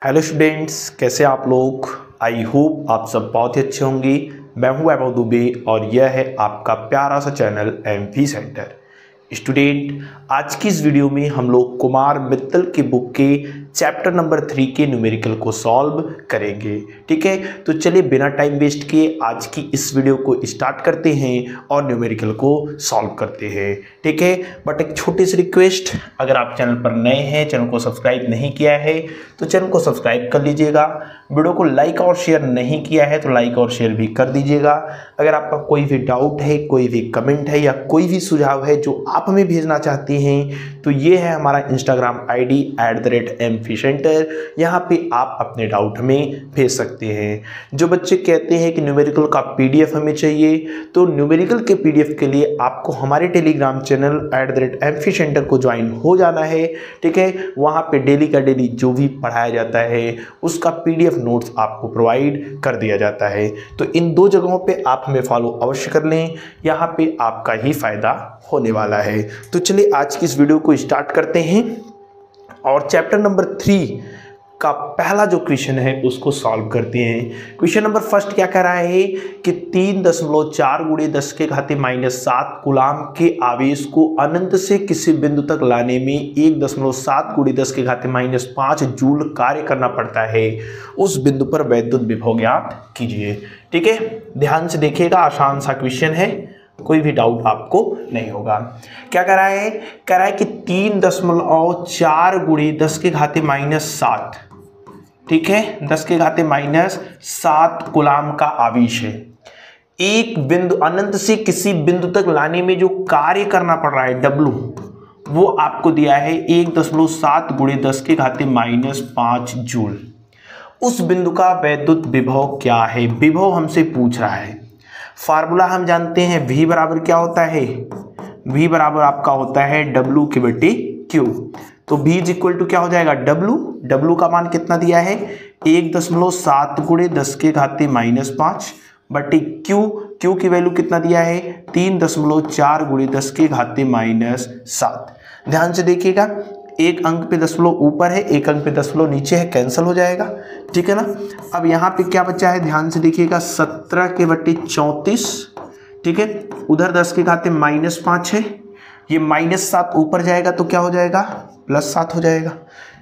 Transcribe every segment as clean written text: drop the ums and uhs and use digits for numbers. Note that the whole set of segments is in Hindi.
हेलो स्टूडेंट्स, कैसे आप लोग। आई होप आप सब बहुत ही अच्छे होंगे। मैं हूं वैभव दुबे और यह है आपका प्यारा सा चैनल एमपी सेंटर। स्टूडेंट, आज की इस वीडियो में हम लोग कुमार मित्तल की बुक के चैप्टर नंबर 3 के न्यूमेरिकल को सॉल्व करेंगे। ठीक है, तो चलिए बिना टाइम वेस्ट किए आज की इस वीडियो को स्टार्ट करते हैं और न्यूमेरिकल को सॉल्व करते हैं। ठीक है, बट एक छोटी सी रिक्वेस्ट, अगर आप चैनल पर नए हैं, चैनल को सब्सक्राइब नहीं किया है तो चैनल को सब्सक्राइब कर लीजिएगा। वीडियो को लाइक और शेयर नहीं किया है तो लाइक और शेयर भी कर दीजिएगा। अगर आपका कोई भी डाउट है, कोई भी कमेंट है या कोई भी सुझाव है जो आप हमें भेजना चाहते हैं तो ये है हमारा इंस्टाग्राम आईडी @mp-center। यहाँ पे आप अपने डाउट हमें भेज सकते हैं। जो बच्चे कहते हैं कि न्यूमेरिकल का पीडीएफ हमें चाहिए, तो न्यूमेरिकल के पीडीएफ के लिए आपको हमारे टेलीग्राम चैनल @mp-center को ज्वाइन हो जाना है। ठीक है, वहाँ पे डेली का डेली जो भी पढ़ाया जाता है उसका पीडीएफ नोट्स आपको प्रोवाइड कर दिया जाता है। तो इन दो जगहों पे आप हमें फॉलो अवश्य कर लें, यहाँ पे आपका ही फायदा होने वाला है। तो चलिए आज की इस वीडियो को स्टार्ट करते हैं और चैप्टर नंबर 3 का पहला जो क्वेश्चन है उसको सॉल्व करते हैं। क्वेश्चन नंबर फर्स्ट क्या कह रहा है कि 3.4 × 10⁻⁷ कूलाम के आवेश को अनंत से किसी बिंदु तक लाने में 1.7 × 10⁻5 जूल कार्य करना पड़ता है। उस बिंदु पर वैद्युत विभव ज्ञात कीजिए। ठीक है, ध्यान से देखिएगा, आसान सा क्वेश्चन है, कोई भी डाउट आपको नहीं होगा। क्या कह रहा है? कह रहा है कि 3.4 × 10⁻⁷, ठीक है, 10⁻⁷ कूलाम का आवेश है। एक बिंदु अनंत से किसी बिंदु तक लाने में जो कार्य करना पड़ रहा है W, वो आपको दिया है 1.7 × 10⁻5 जूल। उस बिंदु का वैद्युत विभव क्या है? विभव हमसे पूछ रहा है। फार्मूला हम जानते हैं, V बराबर क्या होता है? V बराबर आपका होता है W/Q। तो V इज इक्वल टू क्या हो जाएगा? W का मान कितना दिया है? 1.7 × 10⁻5 बटे Q की वैल्यू कितना दिया है? 3.4 × 10⁻7। ध्यान से देखिएगा, एक अंक पे दशमलव ऊपर है, एक अंक पे दशमलव नीचे है, कैंसिल हो जाएगा। ठीक है ना। अब यहाँ पे क्या बचा है? ध्यान से देखिएगा, 17/34। ठीक है, उधर 10⁻5 है, ये -7 ऊपर जाएगा तो क्या हो जाएगा? +7 हो जाएगा।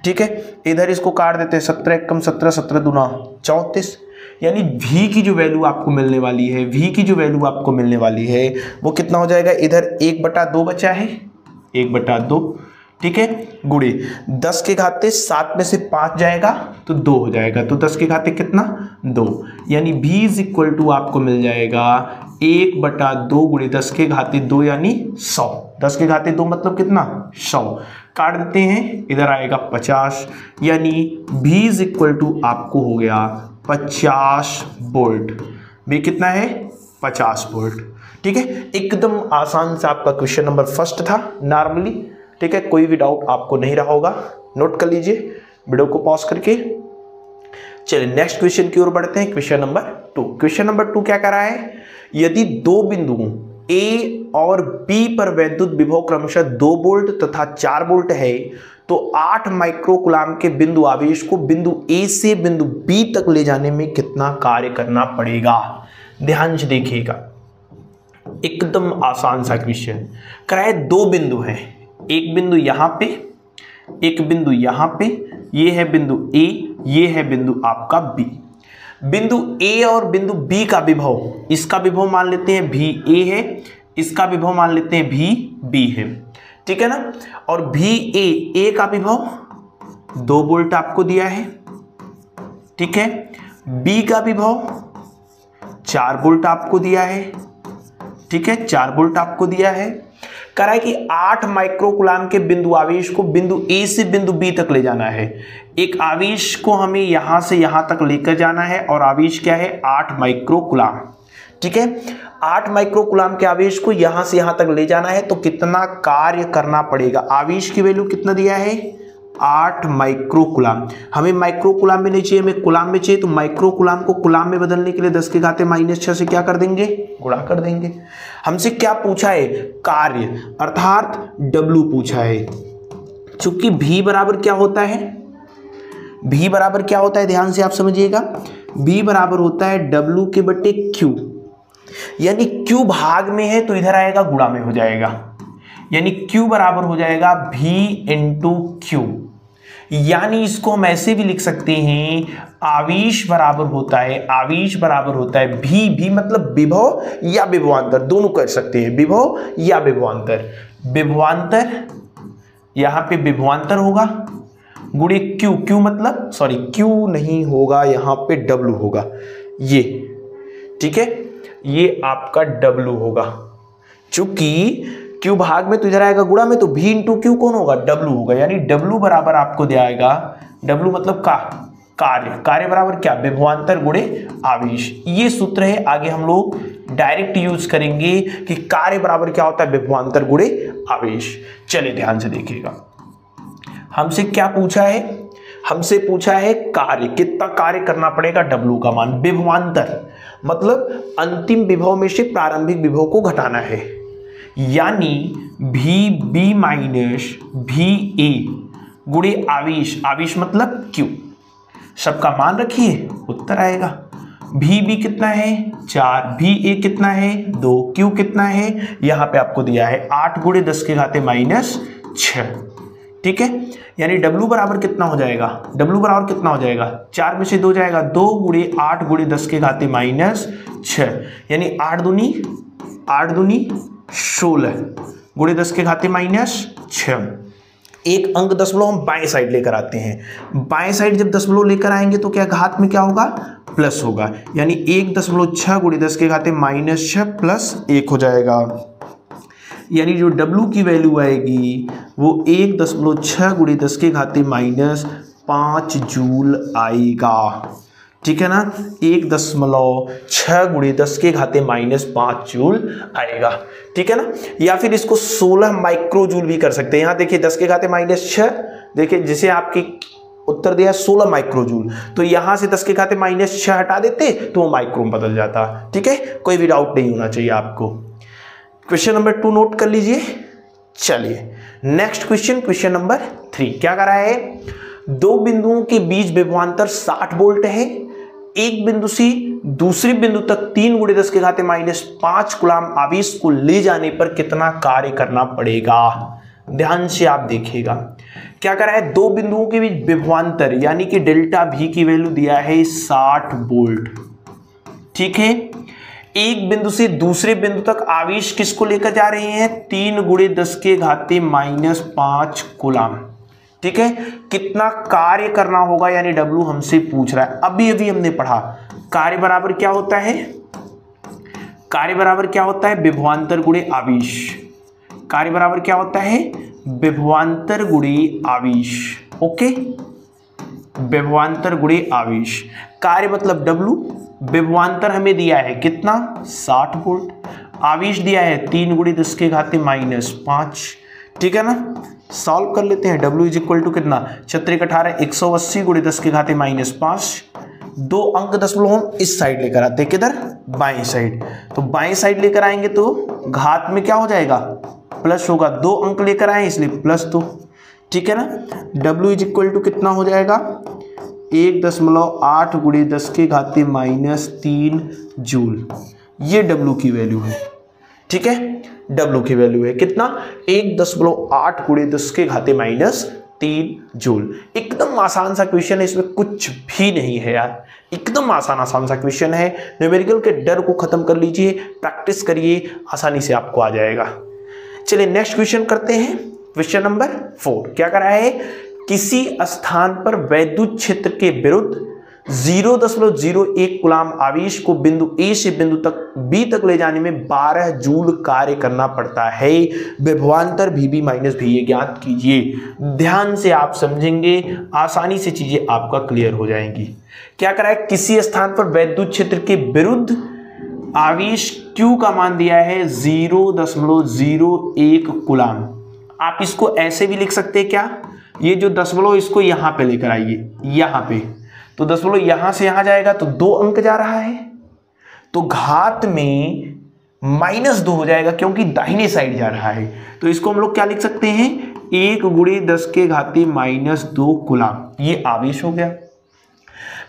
ठीक है, इधर इसको काट देते हैं, 17 एकम 17, 17 दूना 34। यानी V की जो वैल्यू आपको मिलने वाली है, V की जो वैल्यू आपको मिलने वाली है वो कितना हो जाएगा? इधर 1/2 बचा है, 1/2, ठीक है, गुणे 10⁻7 में से 5 जाएगा तो 2 हो जाएगा, तो 10⁻ कितना? 2। यानी V इज इक्वल टू आपको मिल जाएगा 1/2 × 10⁻2 यानी 100। 10⁻2 मतलब कितना? 100। काट देते हैं, इधर आएगा 50, यानी V इज इक्वल टू आपको हो गया 50 वोल्ट। V कितना है? 50 वोल्ट। ठीक है, एकदम आसान से आपका क्वेश्चन नंबर फर्स्ट था नॉर्मली। ठीक है, कोई भी डाउट आपको नहीं रहा होगा, नोट कर लीजिए वीडियो को पॉज करके। चलिए नेक्स्ट क्वेश्चन की ओर बढ़ते हैं। Question number 2। क्वेश्चन नंबर 2 क्या कर रहा है? यदि दो बिंदुओं A और B पर वैद्युत विभव क्रमशः 2 वोल्ट तथा 4 वोल्ट है तो 8 माइक्रोकूलाम के बिंदु आवेश को बिंदु A से बिंदु B तक ले जाने में कितना कार्य करना पड़ेगा? ध्यान से देखिएगा, एकदम आसान सा क्वेश्चन। कराए दो बिंदु हैं, एक बिंदु यहाँ पे, एक बिंदु यहाँ पे, ये है बिंदु A, ये है बिंदु आपका B। बिंदु A और बिंदु B का विभव, इसका विभव मान लेते हैं VA है, इसका विभव मान लेते हैं VB है। ठीक है ना। और VA का विभव 2 वोल्ट आपको दिया है, ठीक है। B का विभव 4 वोल्ट आपको दिया है, ठीक है, 4 वोल्ट आपको दिया है। कह रहा है कि 8 माइक्रोकूलाम के बिंदु आवेश को बिंदु A से बिंदु B तक ले जाना है। एक आवेश को हमें यहां से यहां तक लेकर जाना है और आवेश क्या है? 8 माइक्रोकूलाम। ठीक है, 8 माइक्रोकूलाम के आवेश को यहां से यहां तक ले जाना है तो कितना कार्य करना पड़ेगा? आवेश की वैल्यू कितना दिया है? 8 माइक्रोकूलाम। हमें माइक्रोकूलाम में नहीं चाहिए, हमें कूलाम में चाहिए, तो माइक्रोकूलाम को कूलाम में बदलने के लिए 10⁻⁻6 से क्या कर देंगे? गुणा कर देंगे। हमसे क्या पूछा है? कार्य, अर्थात W पूछा है। चूंकि V बराबर क्या होता है? v बराबर क्या होता है, ध्यान से आप समझिएगा, v बराबर होता है w के बटे q, यानी q भाग में है तो इधर आएगा गुणा में हो जाएगा, यानी q बराबर हो जाएगा v इंटू क्यू। यानी इसको हम ऐसे भी लिख सकते हैं, आवेश बराबर होता है भी मतलब विभव या विभवांतर, दोनों कर सकते हैं, विभव या विभवांतर, यहां पे विभवांतर होगा गुणे क्यू मतलब क्यू नहीं होगा, यहां पे डब्लू होगा, ये ठीक है, ये आपका डब्लू होगा, चूंकि क्यू भाग में तो इधर आएगा गुणा में, तो v इंटू क्यू कौन होगा, डब्लू होगा, यानी डब्लू बराबर आपको दिया आएगा, डब्लू मतलब कार्य बराबर क्या, विभवांतर गुणे आवेश। ये सूत्र है, आगे हम लोग डायरेक्ट यूज करेंगे कि कार्य बराबर क्या होता है, विभवांतर गुणे आवेश। चलिए ध्यान से देखिएगा, हमसे क्या पूछा है, हमसे पूछा है कार्य, कितना कार्य करना पड़ेगा, डब्लू का मान, विभवांतर मतलब अंतिम विभव में से प्रारंभिक विभव को घटाना है, यानी भी बी माइनस भी ए गुणे आवेश मतलब क्यू, सबका मान रखिए, उत्तर आएगा भी बी कितना है 4, भी ए कितना है 2, क्यू कितना है, यहां पे आपको दिया है 8 गुणे 10 के घाते -6, ठीक है, यानी W बराबर कितना हो जाएगा, W बराबर कितना हो जाएगा, 4 में से 2 जाएगा, 2 गुणे 8 गुणे 10 के घाते -6, यानी 8 दूनी 16 गुणे 10 के घाते -6। एक अंक दशमलव हम बाएं साइड लेकर आते हैं, बाएं साइड जब दशमलव लेकर आएंगे तो क्या घात में क्या होगा, प्लस होगा, यानी 1.6 गुणे 10 के घाते -6 प्लस 1 हो जाएगा, यानी जो W की वैल्यू आएगी वो 1.6 गुणे 10 के घाते -5 जूल आएगा, ठीक है ना, 1.6 गुणे 10 के घाते -5 जूल आएगा, ठीक है ना, या फिर इसको 16 माइक्रो जूल भी कर सकते हैं। यहाँ देखिए 10 के घाते -6, देखिए जिसे आपकी उत्तर दिया 16 माइक्रो जूल, तो यहां से 10 के घाते -6 हटा देते तो वो माइक्रो में बदल जाता, ठीक है, कोई भी डाउट नहीं होना चाहिए आपको। क्वेश्चन नंबर 2 नोट कर लीजिए। चलिए नेक्स्ट क्वेश्चन नंबर 3 क्या कर रहा है, दो बिंदुओं के बीच विभवांतर 60 वोल्ट है, एक बिंदु से दूसरे बिंदु तक 3 गुणे 10 के घाते -5 कूलाम आवेश को ले जाने पर कितना कार्य करना पड़ेगा। ध्यान से आप देखिएगा क्या कर रहा है, दो बिंदुओं के बीच विभवांतर यानी कि डेल्टा V की वैल्यू दिया है 60 वोल्ट, ठीक है, एक बिंदु से दूसरे बिंदु तक आवेश किसको लेकर जा रहे हैं, 3 गुणे 10 के घाते -5 कूलाम, ठीक है, कितना कार्य करना होगा, यानी W हमसे पूछ रहा है। अभी हमने पढ़ा कार्य बराबर क्या होता है, कार्य बराबर क्या होता है, विभवांतर गुणे आवेश, कार्य बराबर क्या होता है, विभवांतर गुणे आवेश, ओके, विभवांतर गुणे आवेश, कार्य मतलब W, विभवांतर हमें दिया है कितना 60 वोल्ट, आवेश दिया है 3 गुणे 10 के घाते -5, ठीक है ना, सॉल्व कर लेते हैं। W इज इक्वल टू कितना, 6 18 180 गुणे 10 के घाते -5, 2 अंक दशमलव हम इस साइड लेकर आते हैं, किधर, बाएं साइड, तो बाएं साइड लेकर आएंगे तो घात में क्या हो जाएगा, प्लस होगा, 2 अंक लेकर आए इसलिए +2, ठीक है ना। W इज इक्वल टू कितना हो जाएगा 1.8 गुणे 10 के घाते -3 जूल, ये W की वैल्यू है, ठीक है, W की वैल्यू है कितना 1.8 गुणे 10 के घाते -3 जूल। एकदम आसान सा क्वेश्चन है, इसमें कुछ भी नहीं है यार, एकदम आसान सा क्वेश्चन है। न्यूमेरिकल के डर को खत्म कर लीजिए, प्रैक्टिस करिए, आसानी से आपको आ जाएगा। चलिए नेक्स्ट क्वेश्चन करते हैं, क्वेश्चन नंबर 4 क्या कर रहा है, किसी स्थान पर वैद्युत क्षेत्र के विरुद्ध 0.01 कूलाम आवेश को बिंदु A से बिंदु तक B तक ले जाने में 12 जूल कार्य करना पड़ता है, विभवांतर VB माइनस VA ज्ञात कीजिए। ध्यान से आप समझेंगे, आसानी से चीजें आपका क्लियर हो जाएंगी। क्या करा है, किसी स्थान पर वैद्युत क्षेत्र के विरुद्ध आवेश Q का मान दिया है 0.01 कूलाम। आप इसको ऐसे भी लिख सकते हैं, क्या, ये जो दशमलव इसको यहां पे लेकर आइए, यहां पे, तो दशमलव यहां से यहां जाएगा तो 2 अंक जा रहा है, तो घात में -2 हो जाएगा क्योंकि दाहिने साइड जा रहा है, तो इसको हम लोग क्या लिख सकते हैं 1 गुणे 10 के घाते -2 कूलम। ये आवेश हो गया।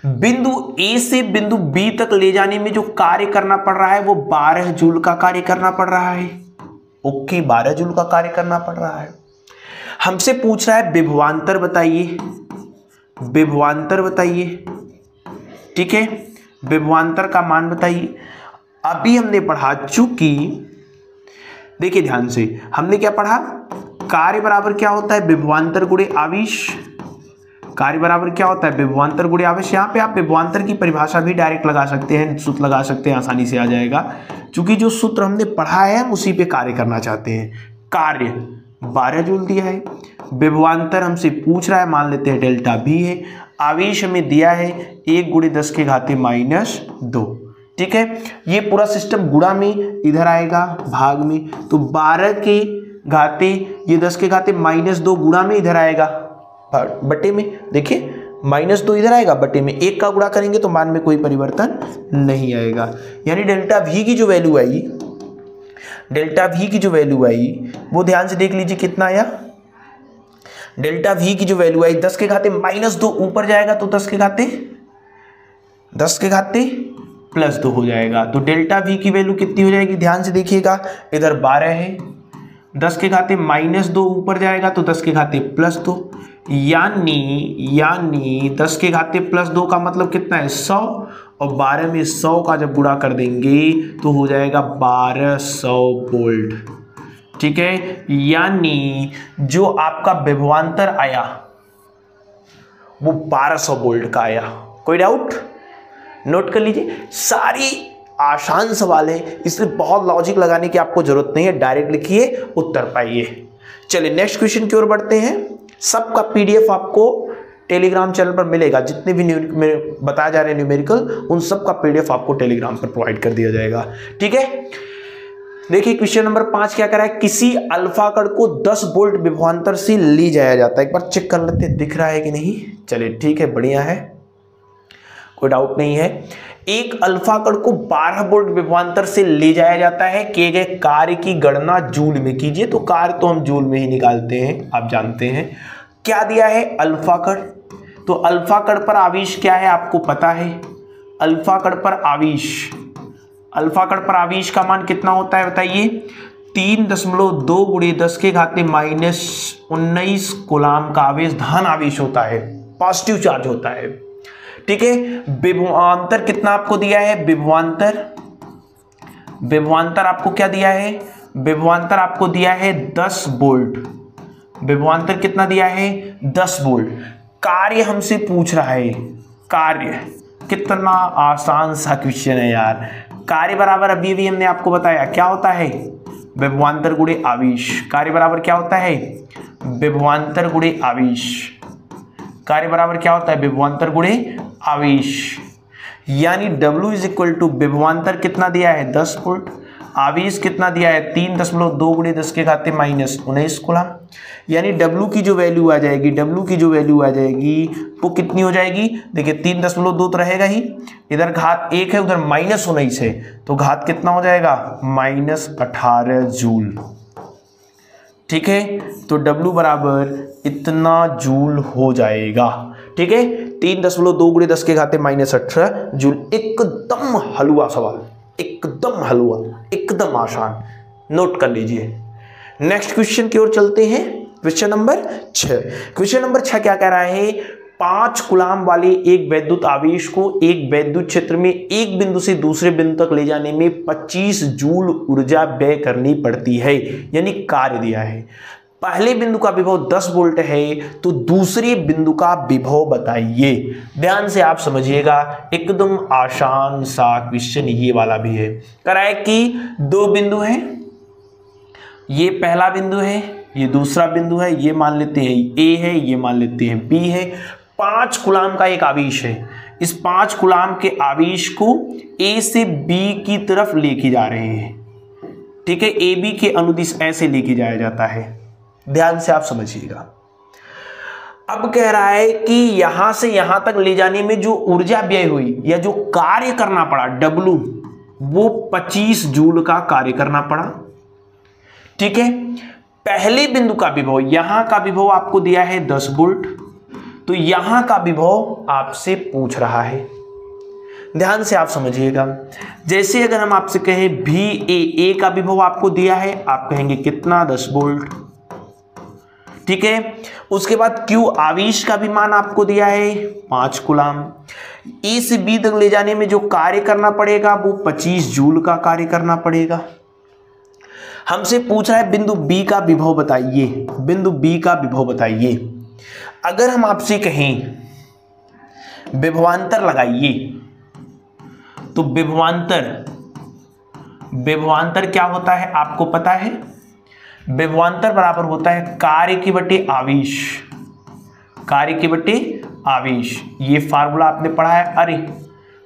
बिंदु ए से बिंदु बी तक ले जाने में जो कार्य करना पड़ रहा है वो 12 जूल का कार्य करना पड़ रहा है। ओके, 12 जूल का कार्य करना पड़ रहा है। हमसे पूछ रहा है विभवांतर बताइए, विभवांतर बताइए। ठीक है, विभवांतर का मान बताइए। अभी हमने पढ़ा, चूंकि देखिए ध्यान से, हमने क्या पढ़ा, कार्य बराबर क्या होता है, विभवांतर गुणे आवेश। कार्य बराबर क्या होता है, विभवांतर गुणे आवेश। यहाँ पे आप विभवांतर की परिभाषा भी डायरेक्ट लगा सकते हैं, सूत्र लगा सकते हैं, आसानी से आ जाएगा। क्योंकि जो सूत्र हमने पढ़ा है हम उसी पे कार्य करना चाहते हैं। कार्य 12 जूल दिया है, विभवांतर हमसे पूछ रहा है, मान लेते हैं डेल्टा भी है, आवेश हमें दिया है 1 गुणे 10 के घाते -2। ठीक है, ये पूरा सिस्टम गुणा में इधर आएगा, भाग में, तो 12 के घाते ये 10 के घाते -2 गुणा में इधर आएगा, बटे में। देखिए -2 इधर आएगा, बटे में 1 का गुणा करेंगे तो मान में कोई परिवर्तन नहीं आएगा। यानी डेल्टा वी की जो वैल्यू आई, डेल्टा वी की जो वैल्यू आई वो ध्यान से देख लीजिए कितना आया। डेल्टा वी की जो वैल्यू आई 10 के घाते -2 ऊपर जाएगा तो 10 के घाते +2 हो जाएगा। तो डेल्टा वी की वैल्यू कितनी हो जाएगी, ध्यान से देखिएगा, इधर 12 है, 10 के घाते -2 ऊपर जाएगा तो 10 के घाते +2, यानी 10 के घाते +2 का मतलब कितना है 100, और 12 में 100 का जब गुणा कर देंगे तो हो जाएगा 1200 वोल्ट। ठीक है, यानी जो आपका विभवांतर आया वो 1200 वोल्ट का आया। कोई डाउट, नोट कर लीजिए। सारी आसान सवाल है, इसलिए बहुत लॉजिक लगाने की आपको जरूरत नहीं है, डायरेक्ट लिखिए, उत्तर पाइए। चलिए नेक्स्ट क्वेश्चन की ओर बढ़ते हैं। सबका पीडीएफ आपको टेलीग्राम चैनल पर मिलेगा, जितने भी बताया जा रहे हैं न्यूमेरिकल, उन सब का पीडीएफ आपको टेलीग्राम पर प्रोवाइड कर दिया जाएगा। ठीक है, देखिए क्वेश्चन नंबर 5 क्या करा है, किसी अल्फा कण को 10 वोल्ट विभवांतर से ले जाया जाता है। एक बार चेक कर लेते हैं दिख रहा है कि नहीं। चलिए ठीक है, बढ़िया है, कोई डाउट नहीं है। एक अल्फा कण को 12 वोल्ट विभवांतर से ले जाया जाता है, किए गए कार्य की गणना जूल में कीजिए। तो कार्य तो हम जूल में ही निकालते हैं, आप जानते हैं। क्या दिया है, अल्फा कण, तो अल्फा कण पर आवेश क्या है आपको पता है। अल्फा कण पर आवेश, अल्फा कण पर आवेश का मान कितना होता है बताइए, 3.2 गुणे 10 के घाते -19 कूलम का आवेश धन आवेश होता है, पॉजिटिव चार्ज होता है। ठीक है, विभवांतर कितना आपको दिया है, विभवांतर आपको क्या दिया है, विभवांतर आपको दिया है 10 वोल्ट। विभवांतर कितना दिया है, 10 वोल्ट। कार्य हमसे पूछ रहा है, कार्य, कितना आसान सा क्वेश्चन है यार। कार्य बराबर अभी भी हमने आपको बताया क्या होता है, विभवांतर गुणे आवेश। कार्य बराबर क्या होता है, विभवांतर गुणे आवेश। कार्य बराबर क्या होता है, विभवांतर गुणे आवेश। यानी W इज इक्वल टू विभवांतर कितना दिया है 10 वोल्ट, आवेश कितना दिया है 3.2 गुणे 10 के घाते -19 कूलम। यानी W की जो वैल्यू आ जाएगी, W की जो वैल्यू आ जाएगी वो कितनी हो जाएगी, देखिए 3.2 तो रहेगा ही, इधर घात 1 है, उधर -19 है, तो घात कितना हो जाएगा -18 जूल। ठीक है, तो W बराबर इतना जूल हो जाएगा। ठीक है, 3.2 गुणे 10 के घाते -18 जूल। एकदम हलवा सवाल, एकदम हलवा, एकदम आसान, नोट कर लीजिए। नेक्स्ट क्वेश्चन की ओर चलते हैं, क्वेश्चन नंबर 6। क्वेश्चन नंबर 6 क्या कह रहा है, 5 कूलम वाले एक वैद्युत आवेश को एक वैद्युत क्षेत्र में एक बिंदु से दूसरे बिंदु तक ले जाने में 25 जूल ऊर्जा व्यय करनी पड़ती है। यानी कार्य दिया है, पहले बिंदु का विभव 10 वोल्ट है, तो दूसरे बिंदु का विभव बताइए। ध्यान से आप समझिएगा, एकदम आसान सा क्वेश्चन ये वाला भी है। कराए कि 2 बिंदु हैं, ये पहला बिंदु है, ये दूसरा बिंदु है, ये मान लेते हैं A है, ये मान लेते हैं B है। 5 कूलम का एक आवेश है, इस 5 कूलम के आवेश को A से B की तरफ लेके जा रहे हैं। ठीक है, AB के अनुदिश ऐसे लेके जाया जाता है, ध्यान से आप समझिएगा। अब कह रहा है कि यहां से यहां तक ले जाने में जो ऊर्जा व्यय हुई या जो कार्य करना पड़ा W, वो 25 जूल का कार्य करना पड़ा। ठीक है, पहले बिंदु का विभव, यहां का विभव आपको दिया है 10 वोल्ट, तो यहां का विभव आपसे पूछ रहा है। ध्यान से आप समझिएगा। जैसे अगर हम आपसे कहें ए का विभव आपको दिया है, आप कहेंगे कितना, 10 वोल्ट, ठीक है। उसके बाद Q आवेश का भी मान आपको दिया है 5 कूलाम। ए से बी तक ले जाने में जो कार्य करना पड़ेगा वो 25 जूल का कार्य करना पड़ेगा। हमसे पूछ रहा है बिंदु बी का विभव बताइए, बिंदु बी का विभव बताइए। अगर हम आपसे कहें विभवांतर लगाइए, तो विभवांतर क्या होता है आपको पता है? विभवांतर बराबर होता है कार्य की बटे आवेश, कार्य की बटे आवेश। ये फार्मूला आपने पढ़ा है। अरे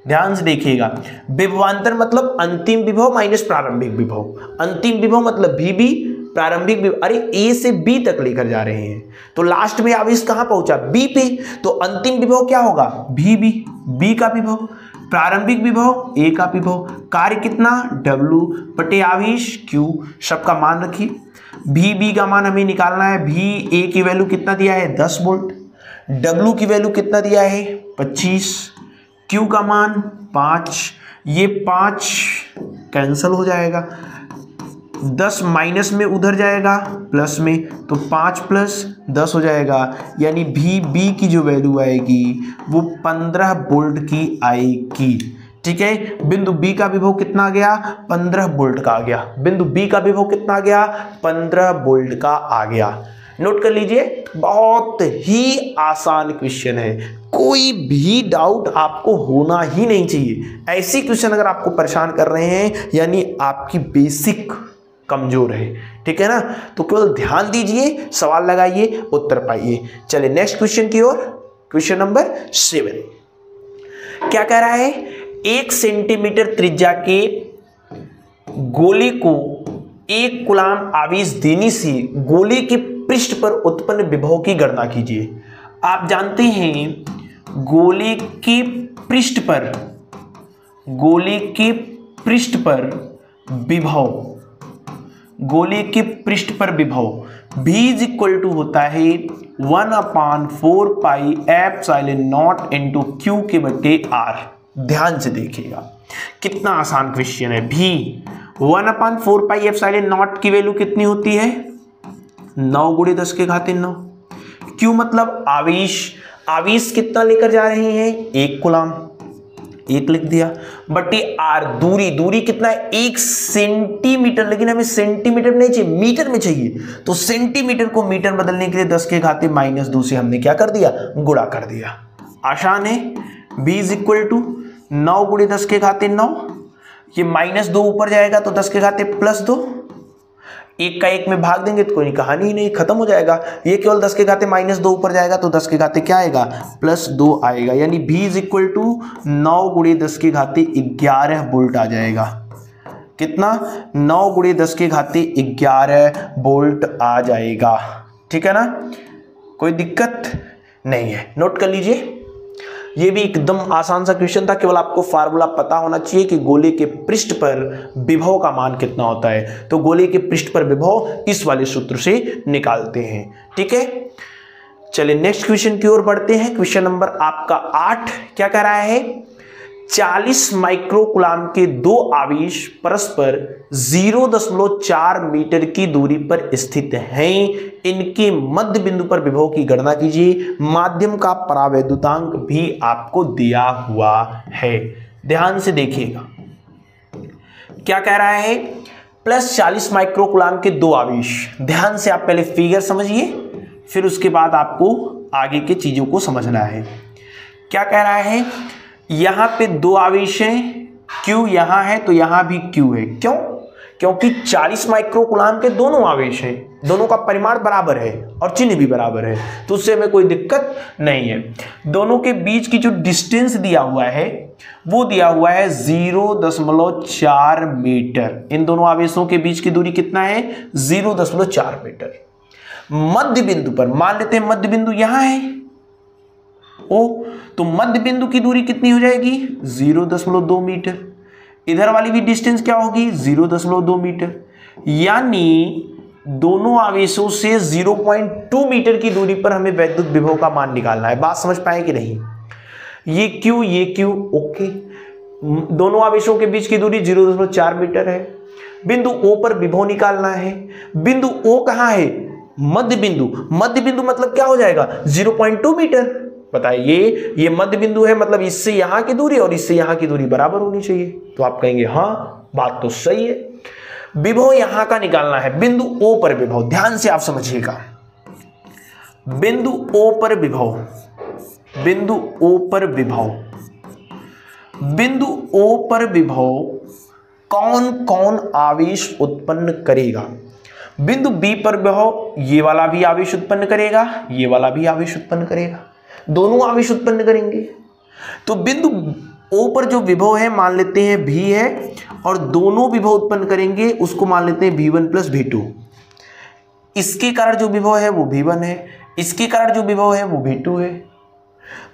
ध्यान से देखिएगा, विभवांतर मतलब अंतिम विभव माइनस प्रारंभिक विभव। अंतिम विभव मतलब VB, प्रारंभिक विभव, अरे A से B तक लेकर जा रहे हैं, तो लास्ट में आवेश कहां पहुंचा? B पे, तो अंतिम विभव क्या होगा? VB, B का विभव, प्रारंभिक विभव A का विभव, कार्य कितना? W बटे आवेश Q। सबका मान रखिए। VB का मान हमें निकालना है। VA की वैल्यू कितना दिया है? 10 वोल्ट। W की वैल्यू कितना दिया है? 25। Q का मान 5। ये 5 कैंसल हो जाएगा, 10 माइनस में उधर जाएगा प्लस में, तो 5 प्लस 10 हो जाएगा। यानी VB की जो वैल्यू आएगी वो 15 वोल्ट की आएगी। ठीक है। बिंदु बी का विभव कितना आ गया? 15 वोल्ट का आ गया। बिंदु बी का विभव कितना आ गया? 15 वोल्ट का आ गया। नोट कर लीजिए, बहुत ही आसान क्वेश्चन है, कोई भी डाउट आपको होना ही नहीं चाहिए। ऐसी क्वेश्चन अगर आपको परेशान कर रहे हैं यानी आपकी बेसिक कमजोर है, ठीक है ना। तो केवल ध्यान दीजिए, सवाल लगाइए, उत्तर पाइए। चलिए नेक्स्ट क्वेश्चन की ओर। क्वेश्चन नंबर 7 क्या कह रहा है? 1 सेंटीमीटर त्रिज्या के गोले को 1 कूलाम आवेश देने से गोले के पृष्ठ पर उत्पन्न विभव की गणना कीजिए। आप जानते हैं गोले के पृष्ठ पर, गोले के पृष्ठ पर विभव, गोले के पृष्ठ पर विभव V इज इक्वल टू होता है 1/4 pi epsilon naught into Q के बटे R। ध्यान से देखिएगा, कितना आसान क्वेश्चन है। V 1/4 पाई एप्सिलॉन नॉट की वैल्यू कितनी होती है? 9 × 10 के घाते 9। Q मतलब आवेश, आवेश कितना लेकर जा रहे हैं? 1 कूलाम, 1 लिख दिया, बटे R दूरी, दूरी कितना है? 1 सेंटीमीटर, लेकिन हमें सेंटीमीटर में नहीं चाहिए, मीटर में चाहिए। तो सेंटीमीटर को मीटर बदलने के लिए 10 के घाते -2 से हमने क्या कर दिया? गुणा कर दिया। आसान है। V इज इक्वल टू 9 × 10 के घाते 9, ये -2 ऊपर जाएगा तो 10 के घाते +2, 1 का 1 में भाग देंगे तो कोई कहानी ही नहीं, खत्म हो जाएगा। ये केवल 10 के घाते -2 ऊपर जाएगा तो 10 के घाते क्या आएगा? +2 आएगा। यानी V इज इक्वल टू 9 × 10 के घाते 11 वोल्ट आ जाएगा। कितना? 9 × 10 के घाते 11 वोल्ट आ जाएगा। ठीक है ना, कोई दिक्कत नहीं है। नोट कर लीजिए, ये भी एकदम आसान सा क्वेश्चन था, केवल आपको फार्मूला पता होना चाहिए कि गोले के पृष्ठ पर विभव का मान कितना होता है। तो गोले के पृष्ठ पर विभव इस वाले सूत्र से निकालते हैं। ठीक है, चलिए नेक्स्ट क्वेश्चन की ओर बढ़ते हैं। क्वेश्चन नंबर आपका 8 क्या कह रहा है? 40 माइक्रोकूलाम के 2 आवेश परस्पर 0.4 मीटर की दूरी पर स्थित हैं। इनके मध्य बिंदु पर विभव की गणना कीजिए। माध्यम का परावैद्युतांक भी आपको दिया हुआ है। ध्यान से देखिएगा, क्या कह रहा है? +40 माइक्रोकूलाम के 2 आवेश। ध्यान से आप पहले फिगर समझिए, फिर उसके बाद आपको आगे की चीजों को समझना है। क्या कह रहा है? यहां पे 2 आवेश हैं, Q यहां है तो यहां भी Q है। क्यों? क्योंकि 40 माइक्रोकूलाम के दोनों आवेश हैं, दोनों का परिमाण बराबर है और चिन्ह भी बराबर है, तो उससे हमें कोई दिक्कत नहीं है। दोनों के बीच की जो डिस्टेंस दिया हुआ है वो दिया हुआ है 0.4 मीटर। इन दोनों आवेशों के बीच की दूरी कितना है? 0.4 मीटर। मध्य बिंदु पर मान लेते हैं मध्य बिंदु यहां है ओ, तो मध्य बिंदु की दूरी कितनी हो जाएगी? 0.2 मीटर। इधर वाली भी डिस्टेंस क्या होगी? 0.2 मीटर। यानी दोनों आवेशों से 0.2 मीटर की दूरी पर हमें वैद्युत विभव का मान निकालना है। बात समझ पाए कि नहीं? ये Q ओके। दोनों आवेशों के बीच की दूरी 0.4 मीटर है। बिंदु O पर विभव निकालना है। बिंदु O कहाँ है? मध्य बिंदु। मध्य बिंदु मतलब क्या हो जाएगा? 0.2 मीटर। बताइए, ये मध्य बिंदु है, मतलब इससे यहां की दूरी और इससे यहां की दूरी बराबर होनी चाहिए। तो आप कहेंगे हाँ, बात तो सही है। विभव यहां का निकालना है, बिंदु O पर विभव। ध्यान से आप समझिएगा, बिंदु O पर विभव, बिंदु O पर विभव, बिंदु O पर विभव कौन कौन आवेश उत्पन्न करेगा? बिंदु B पर विभव ये वाला भी आवेश उत्पन्न करेगा, ये वाला भी आवेश उत्पन्न करेगा, दोनों आवेश उत्पन्न करेंगे। तो बिंदु O पर जो विभव है मान लेते हैं V है, और दोनों विभव उत्पन्न करेंगे उसको मान लेते हैं V1 प्लस V2। इसके कारण जो विभव है वो V1 है, इसके कारण जो विभव है वो V2 है।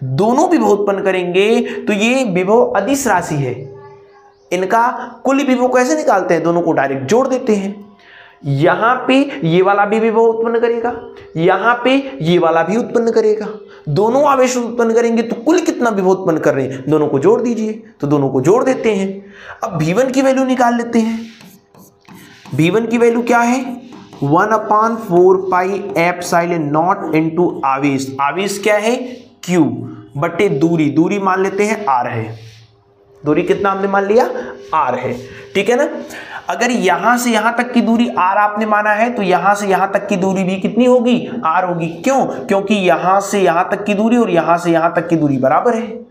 दोनों विभव उत्पन्न करेंगे तो ये विभव अदिश राशि है। इनका कुल विभव कैसे निकालते हैं? दोनों को डायरेक्ट जोड़ देते हैं। यहां पे ये वाला भी विभव उत्पन्न करेगा, यहां पे ये वाला भी उत्पन्न करेगा। दोनों आवेश उत्पन्न करेंगे तो कुल कितना विभव उत्पन्न कर रहे हैं? दोनों को जोड़ दीजिए। तो दोनों को जोड़ देते हैं। अब V1 की वैल्यू निकाल लेते हैं। V1 की वैल्यू क्या है? 1/4 पाई एप्सिलॉन नॉट इनटू आवेश। आवेश क्या है? Q बटे दूरी। दूरी मान लेते हैं R है। दूरी कितना हमने मान लिया? R है। ठीक है ना? अगर यहां से यहां तक की दूरी R आपने माना है तो यहां से यहां तक की दूरी भी कितनी होगी? R होगी। क्यों? क्योंकि यहां से यहां तक की दूरी और यहां से यहां तक की दूरी बराबर है।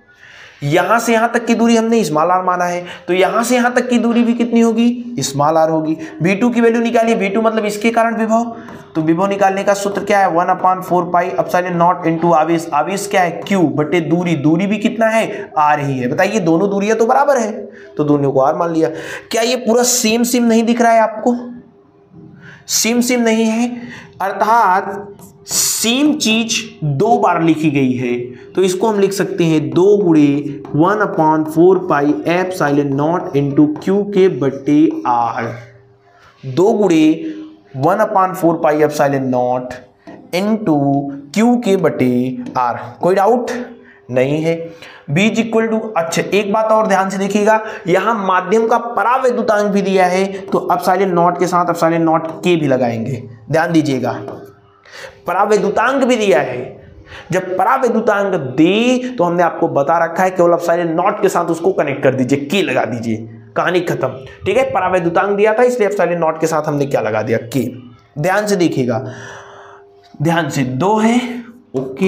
यहां से यहां तक की दूरी हमने स्मॉल r माना है, तो यहां से यहां तक की दूरी भी कितनी होगी? स्मॉल r होगी। V2 की वैल्यू निकालिए। V2 मतलब इसके कारण विभव। तो विभव निकालने का सूत्र क्या है? 1/4 पाई एप्सिलॉन नॉट इनटू आवेश। आवेश क्या है? Q बटे दूरी। दूरी भी कितना है? R ही है। बताइए, दोनों दूरियां तो बराबर है, तो दोनों को R मान लिया। क्या ये पूरा सेम सेम नहीं दिख रहा है आपको? सेम सेम नहीं है, अर्थात सेम चीज दो बार लिखी गई है। तो इसको हम लिख सकते हैं 2 गुणे 1/4 pi epsilon not into Q के बटे R। 2 गुणे 1/4 pi epsilon not into Q के बटे R। कोई डाउट नहीं है? B इक्वल टू, अच्छा एक बात और ध्यान से देखिएगा, यहां माध्यम का परावैद्युतांक भी दिया है, तो एप्सिलॉन नॉट के साथ एप्सिलॉन नॉट के भी लगाएंगे। ध्यान दीजिएगा, परावैद्युतांक भी दिया है। जब परावैद्युतांक दे तो हमने आपको बता रखा है केवल एप्सिलॉन नॉट के साथ उसको कनेक्ट कर दीजिए, के लगा दीजिए, कहानी खत्म। ठीक है? परावैद्युतांक दिया था इसलिए एप्सिलॉन नॉट के साथ हमने क्या लगा दिया? के। ध्यान से देखिएगा, ध्यान से 2 है। ओके,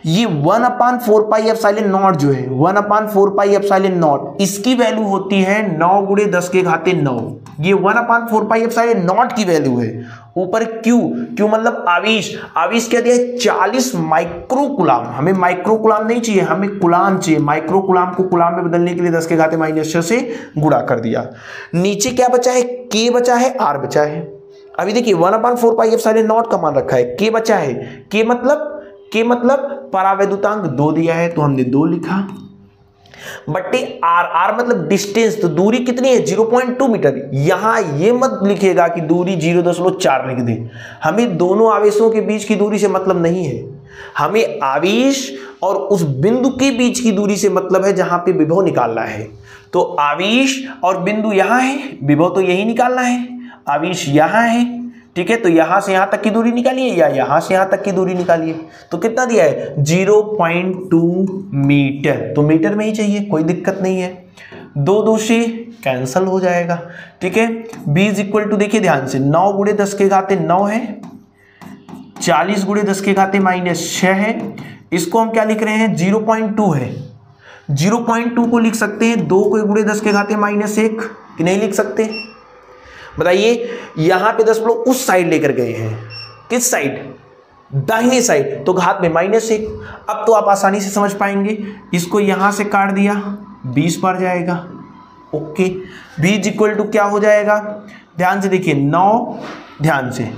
ये 1/4 पाई एप्सिलॉन नॉट जो है 1/4 पाई एप्सिलॉन नॉट, इसकी वैल्यू होती है 9 गुणे 10 के घाते 9। ये 1/4 पाई एप्सिलॉन नॉट की वैल्यू है। ऊपर Q, Q मतलब आवेश। आवेश क्या दिया है? 40 माइक्रोकुलाम। हमें माइक्रोकुलाम नहीं चाहिए, हमें कुलाम चाहिए। माइक्रोकुलाम को कुलाम में बदलने के लिए 10 के घाते -6 से गुणा कर दिया। नीचे क्या बचा है? K बचा है, R बचा है। अभी देखिए 1/4 पाई एप्सिलॉन नॉट का मान रखा है, K बचा है। K मतलब परावैद्युतांक 2 दिया है तो हमने 2 लिखा, बट्टे R मतलब डिस्टेंस। तो दूरी कितनी है? 0.2 मीटर। यहां ये मत लिखेगा कि दूरी 0.4 लिख दे। हमें दोनों आवेशों के बीच की दूरी से मतलब नहीं है, हमें आवेश और उस बिंदु के बीच की दूरी से मतलब है जहां पे विभव निकालना है। तो आवेश और बिंदु यहां है, विभव तो यही निकालना है। आवेश यहां है, ठीक है, तो यहां से यहां तक की दूरी निकालिए या यहां से यहां तक की दूरी निकालिए। तो कितना दिया है? 0.2 मीटर। तो मीटर में ही चाहिए, कोई दिक्कत नहीं है। 2 से कैंसल हो जाएगा। ठीक है, B इक्वल टू, देखिए ध्यान से, 9 गुणे 10 के घाते 9 है, 40 गुणे 10 के घाते -6 है। इसको हम क्या लिख रहे हैं? 0.2 है। 0.2 को लिख सकते हैं 2 को गुणे 10 के घाते -1, कि नहीं लिख सकते? बताइए, यहां पे 10 लोग उस साइड लेकर गए हैं। किस साइड? दाहिने साइड, तो घात में -1। अब तो आप आसानी से समझ पाएंगे। इसको यहां से काट दिया, 20 बार जाएगा। ओके, B इक्वल टू क्या हो जाएगा? ध्यान से देखिए, 9, ध्यान से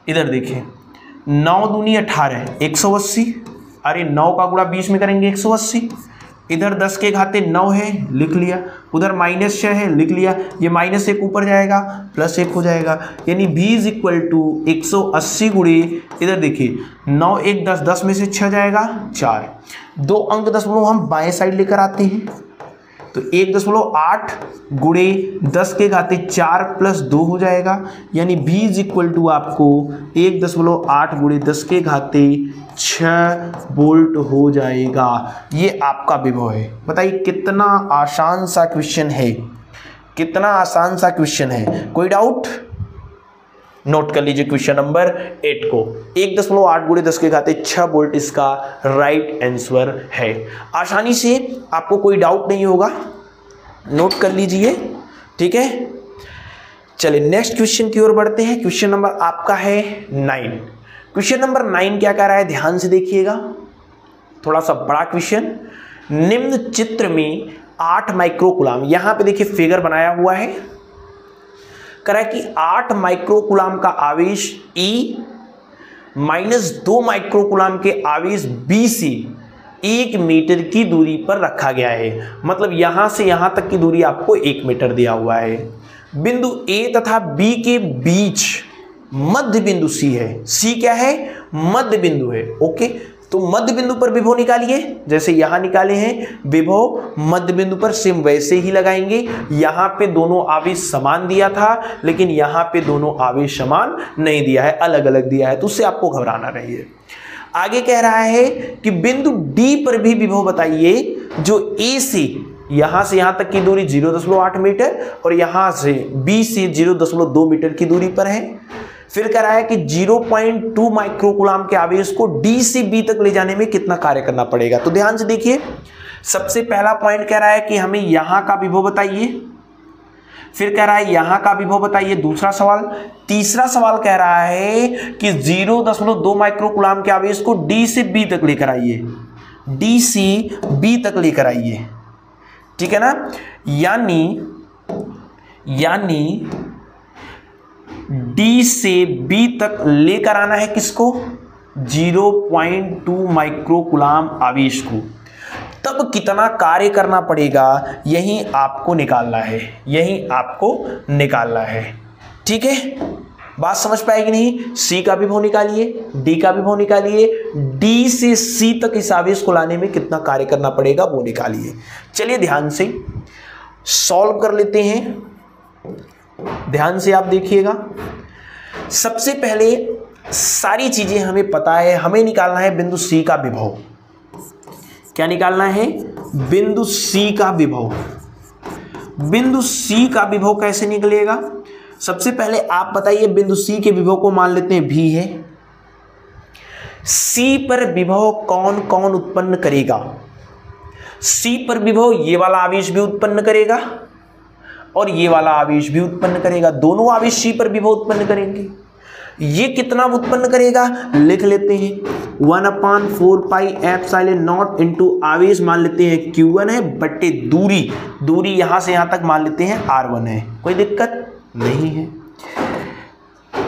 इधर देखिए, 9 दूनी 18, 180। अरे 9 का गुणा 20 में करेंगे 180। इधर 10 के घाते 9 है, लिख लिया, उधर -6 है, लिख लिया, ये -1 ऊपर जाएगा +1 हो जाएगा, यानी v इज इक्वल टू 180 गुणे, इधर देखिए 9 1 10, 10 में से 6 जाएगा 4, 2 अंक दशमलव हम बाएं साइड लेकर आते हैं, तो 1.8 गुणे 10 के घाते 4 + 2 हो जाएगा, यानी v इज इक्वल टू आपको 1.8 गुणे 10 के घाते 6 वोल्ट हो जाएगा। ये आपका विभव है। बताइए कितना आसान सा क्वेश्चन है, कितना आसान सा क्वेश्चन है। कोई डाउट? नोट कर लीजिए क्वेश्चन नंबर 8 को। 1.8 गुणे 10 के घाते 6 वोल्ट इसका राइट आंसर है। आसानी से आपको कोई डाउट नहीं होगा, नोट कर लीजिए, ठीक है। चलिए नेक्स्ट क्वेश्चन की ओर बढ़ते हैं। क्वेश्चन नंबर आपका है 9। क्वेश्चन नंबर 9 क्या कह रहा है, ध्यान से देखिएगा, थोड़ा सा बड़ा क्वेश्चन। निम्न चित्र में 8 माइक्रोकूलाम, यहां पे देखिए फिगर बनाया हुआ है, कह रहा है कि 8 माइक्रोकूलाम का आवेश E -2 माइक्रोकूलाम के आवेश B से 1 मीटर की दूरी पर रखा गया है। मतलब यहां से यहां तक की दूरी आपको 1 मीटर दिया हुआ है। बिंदु A तथा B के बीच मध्य बिंदु C है। C क्या है? मध्य बिंदु है। ओके, तो मध्य बिंदु पर विभव निकालिए, जैसे यहां निकाले हैं विभव मध्य बिंदु पर, सेम वैसे ही लगाएंगे। यहां पे दोनों आवेश समान दिया था, लेकिन यहां पे दोनों आवेश समान नहीं दिया है, अलग अलग दिया है, तो उससे आपको घबराना नहीं है। आगे कह रहा है कि बिंदु D पर भी विभव बताइए, जो A से यहां तक की दूरी 0.8 मीटर और यहां से B से 0.2 मीटर की दूरी पर है। फिर कह रहा है कि 0.2 माइक्रोकूलाम के आवेश को D से B तक ले जाने में कितना कार्य करना पड़ेगा। तो ध्यान से देखिए, सबसे पहला पॉइंट कह रहा है कि हमें यहां का विभव बताइए, फिर कह रहा है यहां का विभव बताइए, दूसरा सवाल। तीसरा सवाल कह रहा है कि 0.2 माइक्रोकूलाम के आवेश को D से B तक लेकर आइए, D से B तक लेकर आइए, ठीक है ना। यानी D से B तक लेकर आना है किसको? 0.2 माइक्रोकूलाम आवेश को। तब कितना कार्य करना पड़ेगा, यही आपको निकालना है, यही आपको निकालना है, ठीक है। बात समझ पाएगी नहीं? C का विभव निकालिए, D का विभव निकालिए, D से C तक इस आवेश को लाने में कितना कार्य करना पड़ेगा वो निकालिए। चलिए ध्यान से सॉल्व कर लेते हैं, ध्यान से आप देखिएगा। सबसे पहले सारी चीजें हमें पता है, हमें निकालना है बिंदु C का विभव। क्या निकालना है? बिंदु C का विभव। बिंदु C का विभव कैसे निकलेगा? सबसे पहले आप बताइए, बिंदु C के विभव को मान लेते हैं V है। C पर विभव कौन कौन उत्पन्न करेगा? C पर विभव ये वाला आवेश भी उत्पन्न करेगा और ये वाला आवेश भी उत्पन्न करेगा, दोनों आवेश C पर विभव उत्पन्न करेंगे। ये कितना उत्पन्न करेगा लिख लेते हैं, 1/4 पाई एप्सिलॉन नॉट इंटू आवेश मान लेते हैं Q1 है, बट्टे दूरी यहां से यहां तक मान लेते हैं R1 है। कोई दिक्कत नहीं है।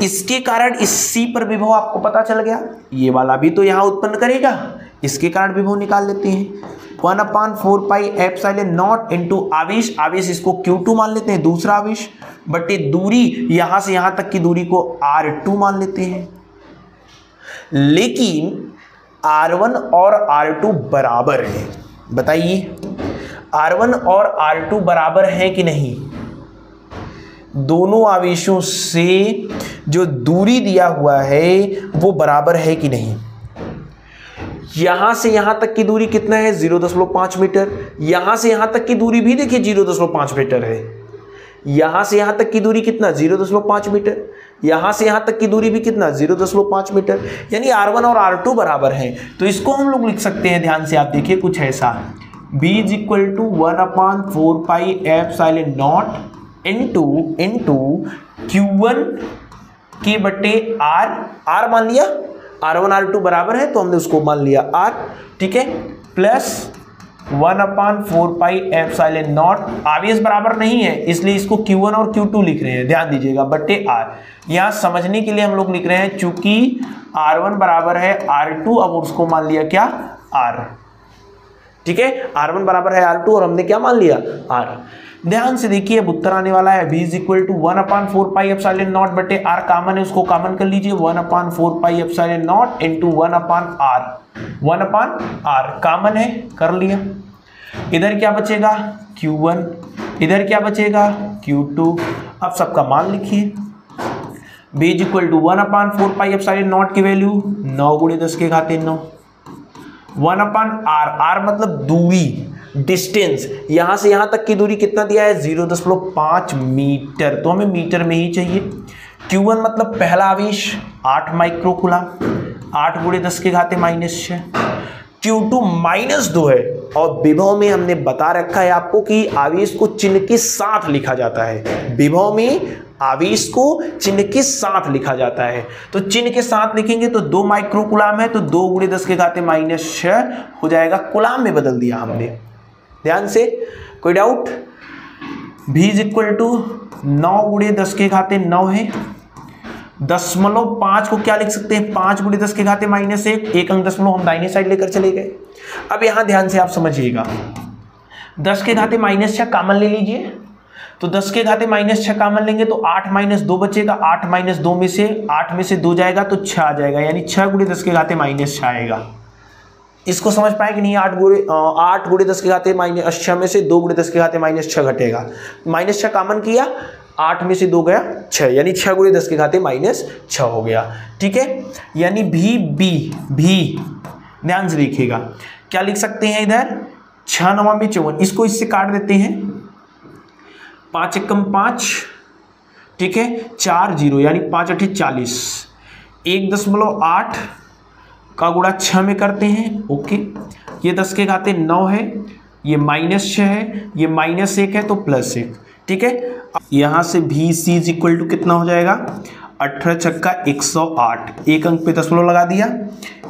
इसके कारण इस C पर विभव आपको पता चल गया, ये वाला भी तो यहां उत्पन्न करेगा, इसके कारण विभव निकाल लेते हैं। 1/4 पाई एप्सिलॉन नॉट इंटू आवेश इसको Q2 मान लेते हैं, दूसरा आवेश, बटे दूरी यहां से यहां तक की दूरी को R2 मान लेते हैं। लेकिन R1 और R2 बराबर है, बताइए R1 और R2 बराबर है कि नहीं? दोनों आवेशों से जो दूरी दिया हुआ है वो बराबर है कि नहीं? यहां से यहां तक की दूरी कितना है? 0.5 मीटर। यहां से यहां तक की दूरी भी देखिए 0.5 मीटर है। यहां से यहां तक की दूरी कितना? 0.5 मीटर। यहां से यहां तक की दूरी भी कितना? 0.5 मीटर। यानी R1 और R2 बराबर हैं। तो इसको हम लोग लिख सकते हैं, ध्यान से आप देखिए कुछ ऐसा, B is equal to 1/4 pi epsilon naught into Q1 के बटे R मान लिया, R1 R2 बराबर है तो हमने उसको मान लिया R, ठीक है, प्लस 1/4 पाई एप्सिलॉन नॉट, आवेश बराबर नहीं है इसलिए इसको Q1 और Q2 लिख रहे हैं, ध्यान दीजिएगा, बट्टे R। यहां समझने के लिए हम लोग लिख रहे हैं, चूंकि R1 बराबर है R2, अब उसको मान लिया क्या? R, ठीक है, R1 बराबर है R2 और हमने क्या मान लिया R। ध्यान से देखिए अब उत्तर आने वाला है v is equal to 1/4 pi epsilon naught बटे r कॉमन है, उसको कॉमन कर लीजिए 1/4 pi epsilon naught into 1/r, 1/r common है कर लिया। इधर क्या बचेगा q1, इधर क्या बचेगा q2। अब सबका मान लिखिए v is equal to 1/4 pi epsilon naught की वैल्यू 9 गुणे 10 के घाते 9, 1/r, r मतलब दूरी डिस्टेंस, यहां से यहां तक की दूरी कितना दिया है 0.5 मीटर, तो हमें मीटर में ही चाहिए। q1 मतलब पहला आवेश 8 माइक्रोकूलम, 8 गुणे 10 के घाते -6। q2 -2 है और विभव में हमने बता रखा है आपको कि आवेश को चिन्ह के साथ लिखा जाता है, विभव में आवेश को चिन्ह के साथ लिखा जाता है। तो चिन्ह के साथ लिखेंगे तो 2 माइक्रोकूलम है तो 2 गुणे 10 के घाते -6 हो जाएगा, कूलम में बदल दिया हमने। ध्यान से, कोई doubt? v is equal to 9 गुणे 10 के घाते 9 है, 0.5 को क्या लिख सकते हैं 5 गुणे 10 के घाते -1, एक अंक दशमलव हम दाहिने साइड लेकर चले गए। अब यहां ध्यान से आप समझिएगा 10 के घाते -6 कॉमन ले लीजिए, तो 10 के घाते -6 कॉमन लेंगे तो 8 - 2 बचेगा, 8 - 2 में से 8 में से 2 जाएगा तो 6 आ जाएगा, यानी 6 गुणे 10 के घाते -6 आएगा। इसको समझ पाए कि नहीं? 8 गुणे 10 के घाते -6 में से 2 गुणे 10 के घाते -6 घटेगा, -6 कॉमन किया, 8 में से 2 गया 6, यानी 6 गुणे 10 के घाते -6 हो गया। ठीक है, यानी भी ध्यान से देखिएगा क्या लिख सकते हैं इधर 6 9 में 54, इसको इससे काट देते हैं, 5 एकम 5, ठीक है 4 0 यानी 5 8 40, 1.8 का गुणा 6 में करते हैं। ओके, ये 10 के घाते 9 है, ये -6 है, ये -1 है तो +1। ठीक है, यहां से भी सी इज इक्वल टू कितना हो जाएगा 18 छक्का 108, एक अंक पे दशमलव लगा दिया।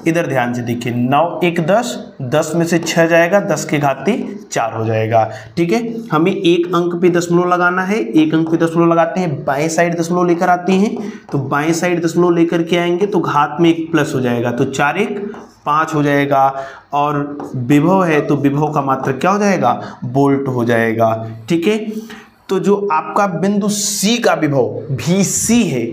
इधर ध्यान से देखिए 9 1 10, 10 में से 6 जाएगा, 10 के घाते 4 हो जाएगा। ठीक है, हमें एक अंक पे दशमलव लगाना है, एक अंक पे दशमलव लगाते हैं, बाएं साइड दशमलव लेकर आते हैं, तो बाएं साइड दशमलव लेकर के आएंगे तो घात में एक प्लस हो जाएगा, तो 4 1 5 हो जाएगा। और विभव है तो विभव का मात्रक क्या हो जाएगा वोल्ट हो जाएगा। ठीक है, तो जो आपका बिंदु C का विभव VC है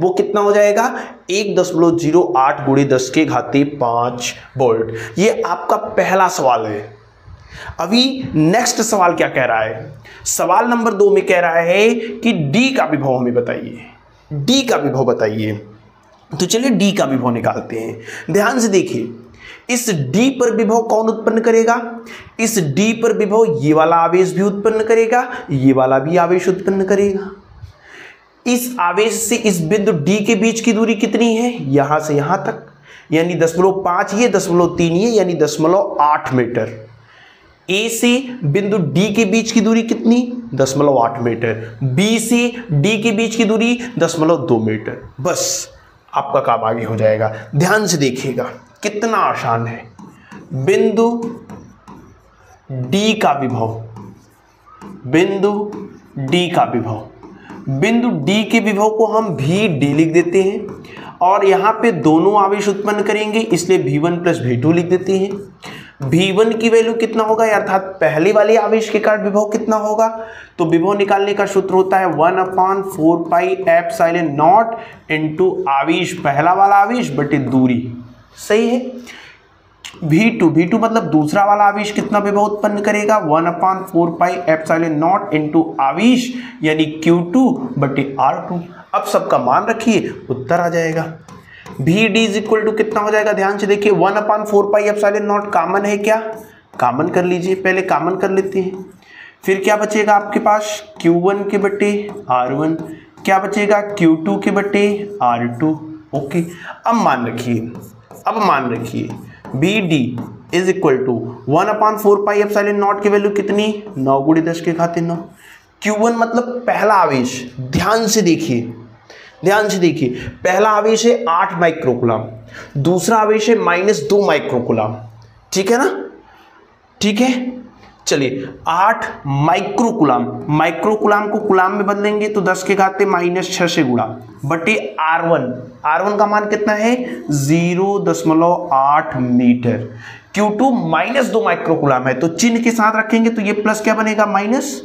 वो कितना हो जाएगा 1.08 गुणे 10 के घाते 5 वोल्ट। ये आपका पहला सवाल है। अभी नेक्स्ट सवाल क्या कह रहा है, सवाल नंबर 2 में कह रहा है कि D का विभव हमें बताइए, D का विभव बताइए। तो चलिए D का विभव निकालते हैं। ध्यान से देखिए, इस D पर विभव कौन उत्पन्न करेगा, इस D पर विभव ये वाला आवेश भी उत्पन्न करेगा, ये वाला भी आवेश उत्पन्न करेगा। इस आवेश से इस बिंदु D के बीच की दूरी कितनी है, यहां से यहां तक, यानी 0.5 ये 0.3 ये यानी 0.8 मीटर। A से बिंदु D के बीच की दूरी कितनी 0.8 मीटर, B से D के बीच की दूरी 0.2 मीटर। बस आपका काम आगे हो जाएगा। ध्यान से देखिएगा कितना आसान है। बिंदु D का विभव, बिंदु D का विभव, बिंदु D के विभव को हम VD लिख देते हैं और यहाँ पे दोनों आवेश उत्पन्न करेंगे इसलिए V1 + V2 लिख देते हैं। V1 की वैल्यू कितना होगा, अर्थात पहले वाले आवेश के कारण विभव कितना होगा, तो विभव निकालने का सूत्र होता है 1/4 पाई एप्सिलॉन नॉट इनटू आवेश, पहला वाला आवेश बटे दूरी। सही है। V2 मतलब दूसरा वाला आवेश कितना विभव उत्पन्न करेगा 1/4 पाई एप्सिलॉन नॉट इनटू आवेश यानी Q2 बटे R2। अब सबका मान रखिए, उत्तर आ जाएगा। VD इज इक्वल टू कितना हो जाएगा, ध्यान से देखिए 1/4 पाई एप्सिलॉन नॉट कॉमन है क्या, कॉमन कर लीजिए, पहले कॉमन कर लेते हैं। फिर क्या बचेगा आपके पास Q1 के बटे R1, क्या बचेगा Q2 के बटे R2। ओके, अब मान रखिए BD is equal to 1/4 pi epsilon naught की वैल्यू कितनी 9 गुणे 10 के घाते 9। Q1 मतलब पहला आवेश, ध्यान से देखिए, पहला आवेश है 8 माइक्रोकूलम, दूसरा आवेश है -2 माइक्रोकूलम। ठीक है ना, ठीक है। चलिए 8 माइक्रोकूलम को कूलम में बदलेंगे तो 10 के घाते -6 से गुणा बटे R1 का मान कितना है 0.8 मीटर। Q2 -2 माइक्रोकुलाम है, तो चिन्ह के साथ रखेंगे तो ये प्लस क्या बनेगा, माइनस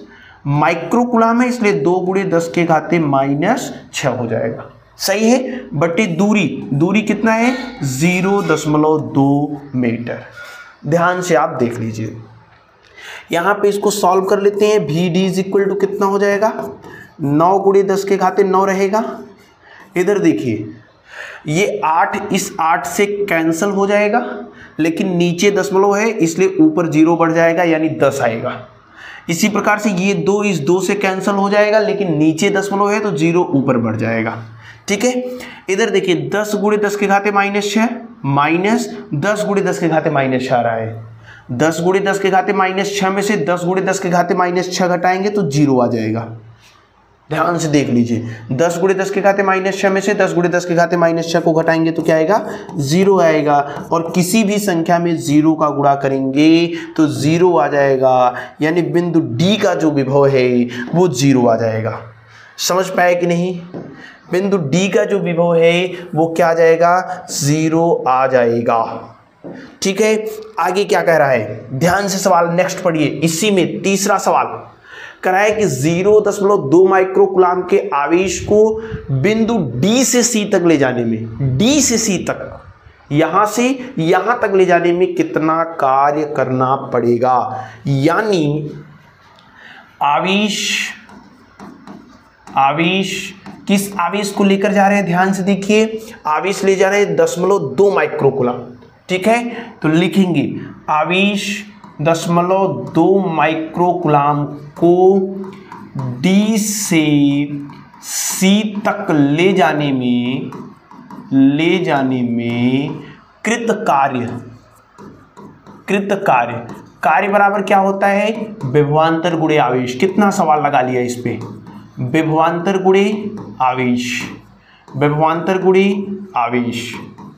माइक्रोकुलाम है, इसलिए 2 × 10 के घाते -6 हो जाएगा। सही है। बटे दूरी कितना है, 0.2 मीटर। ध्यान से आप देख लीजिए, यहां पे इसको सॉल्व कर लेते हैं। VD = कितना हो जाएगा, 9 × 10 के घाते 9 रहेगा। इधर देखिए ये 8 इस 8 से कैंसिल हो जाएगा, लेकिन नीचे दशमलव है इसलिए ऊपर 0 बढ़ जाएगा, यानी 10 आएगा। इसी प्रकार से ये 2 इस 2 से कैंसिल हो जाएगा, लेकिन नीचे दशमलव है तो 0 ऊपर बढ़ जाएगा। ठीक है। इधर देखिए 10 × 10 के घाते -6 माइनस 10 × 10 के घाते -6 आ रहा है। 10 × 10 के घाते -6 में से 10 × 10 के घाते -6 घटाएंगे तो 0 आ जाएगा। ध्यान से देख लीजिए, 10 × 10 के घाते -6 में से 10 × 10 के घाते -6 को घटाएंगे तो क्या आएगा, 0 आएगा। और किसी भी संख्या में 0 का गुणा करेंगे तो 0 आ जाएगा, यानी बिंदु D का जो विभव है वो 0 आ जाएगा। समझ पाए कि नहीं, बिंदु D का जो विभव है वो क्या आ जाएगा, 0 आ जाएगा। ठीक है। आगे क्या कह रहा है, ध्यान से सवाल नेक्स्ट पढ़िए। इसी में तीसरा सवाल कह रहा है कि 0.2 माइक्रोकुलाम के आवेश को बिंदु D से C तक ले जाने में, D से C तक, यहां से यहां तक ले जाने में कितना कार्य करना पड़ेगा। यानी आवेश किस आवेश को लेकर जा रहे हैं, ध्यान से देखिए, आवेश ले जा रहे हैं 0.2 माइक्रोकुलाम। ठीक है, तो लिखेंगे आवेश 0.2 माइक्रोकुलाम को D से C तक ले जाने में कृत कार्य बराबर क्या होता है, विभवांतर गुणे आवेश। कितना सवाल लगा लिया इस पे, विभवांतर गुणे आवेश।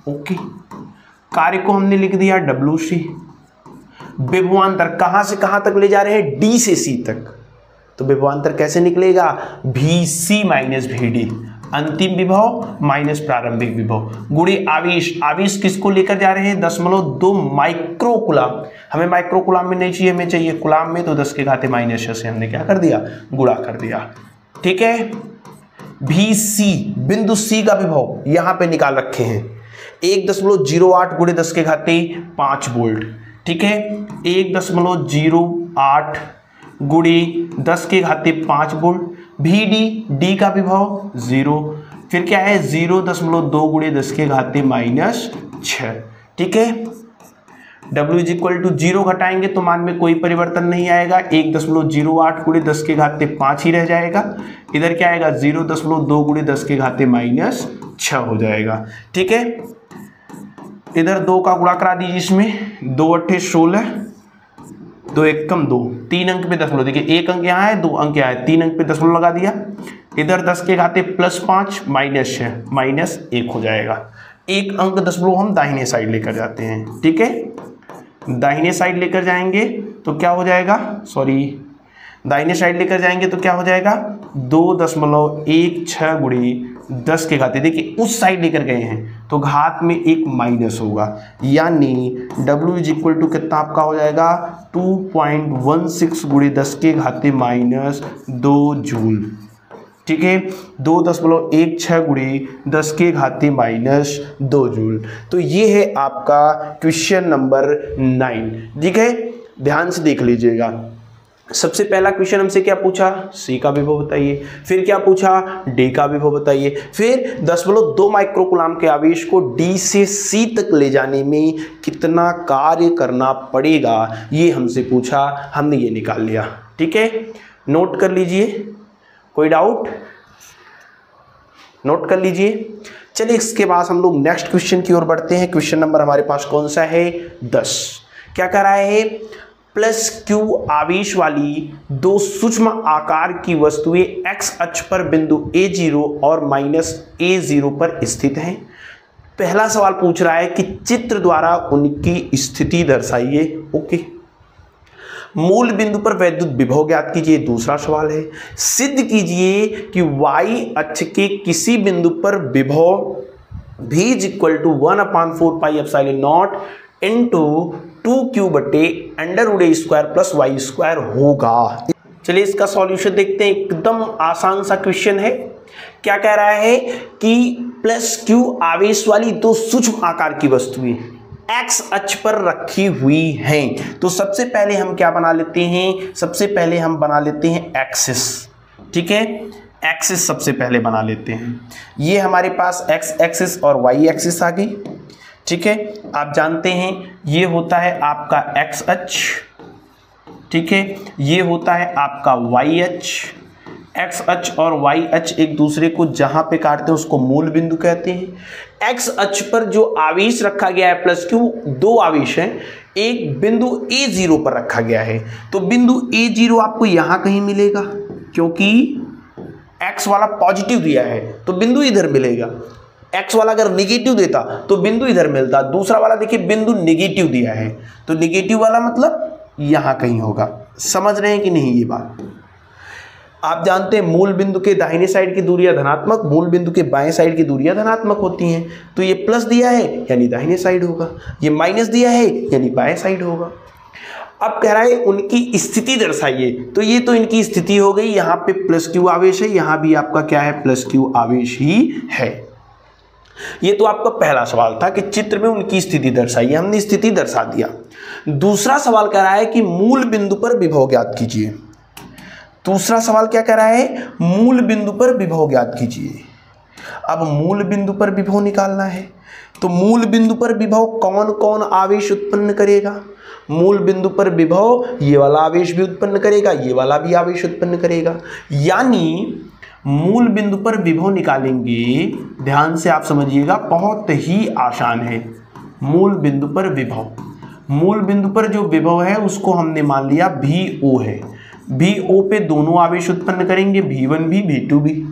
ओके, कार्य को हमने लिख दिया W से। विभवांतर कहां से कहां तक ले जा रहे हैं, D से C तक, तो विभवांतर कैसे निकलेगा, VC - VD, अंतिम विभव माइनस प्रारंभिक विभव, गुणे आवेश किसको लेकर जा रहे हैं, 0.2 माइक्रोकुलाम। हमें माइक्रोकुलाम में नहीं चाहिए, हमें चाहिए कुलाम में, तो 10 के घाते -6 से हमने क्या कर दिया, गुणा कर दिया। ठीक है। VC बिंदु C का विभव यहां पे निकाल रखे हैं, 1.08 × 10 के घाते 5 वोल्ट। ठीक है, 1.08 × 10 के घाते 5 वोल्ट। D का विभव 0, फिर क्या है 0.2 × 10 के घाते -6। ठीक है, W = 0 घटाएंगे तो मान में कोई परिवर्तन नहीं आएगा, 1.08 × 10 के घाते 5 ही रह जाएगा। इधर क्या आएगा, 0.2 × 10 के घाते -6 हो जाएगा। ठीक है, इधर 2 का गुणा करा दीजिए, इसमें 2 × 8 = 16, 2 × 1 = 2, 3 अंक पे दशमलव, देखिए 1 अंक यहाँ है, 2 अंक यहाँ है, 3 अंक पे दशमलव लगा दिया। इधर 10 के घाते +5 -6 -1 हो जाएगा। 1 अंक दशमलव हम दाहिने साइड लेकर जाते हैं। ठीक है, दाहिने साइड लेकर जाएंगे तो क्या हो जाएगा, दाहिने साइड लेकर जाएंगे तो क्या हो जाएगा, 2.16 × 10 के घाते, देखिए उस साइड लेकर गए हैं तो घात में एक माइनस होगा, यानी W = कितना आपका हो जाएगा, 2.16 × 10 के घाते -2 जूल। ठीक है, 2.16 × 10 के घाते -2 जूल। तो ये है आपका क्वेश्चन नंबर 9। ठीक है, ध्यान से देख लीजिएगा। सबसे पहला क्वेश्चन हमसे क्या पूछा, C का विभव बताइए, फिर क्या पूछा, D का विभव बताइए, फिर 0.2 माइक्रोकुलाम के आवेश को D से C तक ले जाने में कितना कार्य करना पड़ेगा, ये हमसे पूछा, हमने ये निकाल लिया। ठीक है, नोट कर लीजिए, कोई डाउट, नोट कर लीजिए। चलिए इसके बाद हम लोग नेक्स्ट क्वेश्चन की ओर बढ़ते हैं। क्वेश्चन नंबर हमारे पास कौन सा है, 10। क्या कह रहा है, +Q आवेश वाली 2 सूक्ष्म आकार की वस्तुएं x अक्ष पर बिंदु A0 और -A0 पर स्थित हैं। पहला सवाल पूछ रहा है कि चित्र द्वारा उनकी स्थिति दर्शाइए। ओके, मूल बिंदु पर वैद्युत विभव ज्ञात कीजिए, दूसरा सवाल है। सिद्ध कीजिए कि y अक्ष के किसी बिंदु पर विभव V = 1/4 πε0 × 2q/√a² + y² होगा। चलिए इसका सॉल्यूशन देखते हैं। एकदम आसान सा क्वेश्चन है। क्या कह रहा है कि +q आवेश वाली दो सूक्ष्म आकार की वस्तुएं x अक्ष पर रखी हुई हैं। तो सबसे पहले हम क्या बना लेते हैं, सबसे पहले हम बना लेते हैं एक्सिस। ठीक है, एक्सिस सबसे पहले बना लेते हैं। ये हमारे पास x एक्सिस और y एक्सिस आ गई। ठीक है, आप जानते हैं ये होता है आपका x अक्ष, ठीक है, ये होता है आपका y अक्ष। x अक्ष और y अक्ष एक दूसरे को जहां पे काटते हैं उसको मूल बिंदु कहते हैं। x अक्ष पर जो आवेश रखा गया है +q, दो आवेश हैं, एक बिंदु a0 पर रखा गया है। तो बिंदु a0 आपको यहां कहीं मिलेगा, क्योंकि x वाला पॉजिटिव दिया है तो बिंदु इधर मिलेगा। x वाला अगर निगेटिव देता तो बिंदु इधर मिलता। दूसरा वाला देखिए बिंदु निगेटिव दिया है, तो निगेटिव वाला मतलब यहां कहीं होगा। समझ रहे हैं कि नहीं ये बात? आप जानते हैं मूल बिंदु के दाहिने साइड की दूरियां धनात्मक, मूल बिंदु के बाएं साइड की दूरियां धनात्मक होती हैं। तो ये प्लस दिया है यानी दाहिने साइड होगा, ये माइनस दिया है यानी बाएं साइड होगा। अब कह रहा है उनकी स्थिति दर्शाइए, तो ये तो इनकी स्थिति हो गई। यहाँ पे +q आवेश है, यहाँ भी आपका क्या है +q आवेश ही है। ये तो आपका पहला सवाल था कि चित्र में उनकी स्थिति दर्शाइए, हमने स्थिति दर्शा दिया। दूसरा सवाल कह रहा है कि मूल बिंदु पर विभव ज्ञात कीजिए। दूसरा सवाल क्या कह रहा है, मूल बिंदु पर विभव ज्ञात कीजिए। अब मूल बिंदु पर विभव निकालना है, तो मूल बिंदु पर विभव कौन कौन आवेश उत्पन्न करेगा? मूल बिंदु पर विभव ये वाला आवेश भी उत्पन्न करेगा, ये वाला भी आवेश उत्पन्न करेगा। यानी मूल बिंदु पर विभव निकालेंगे, ध्यान से आप समझिएगा, बहुत ही आसान है। मूल बिंदु पर विभव, मूल बिंदु पर जो विभव है उसको हमने मान लिया VO है। VO पे दोनों आवेश उत्पन्न करेंगे, V1 भी V2 भी।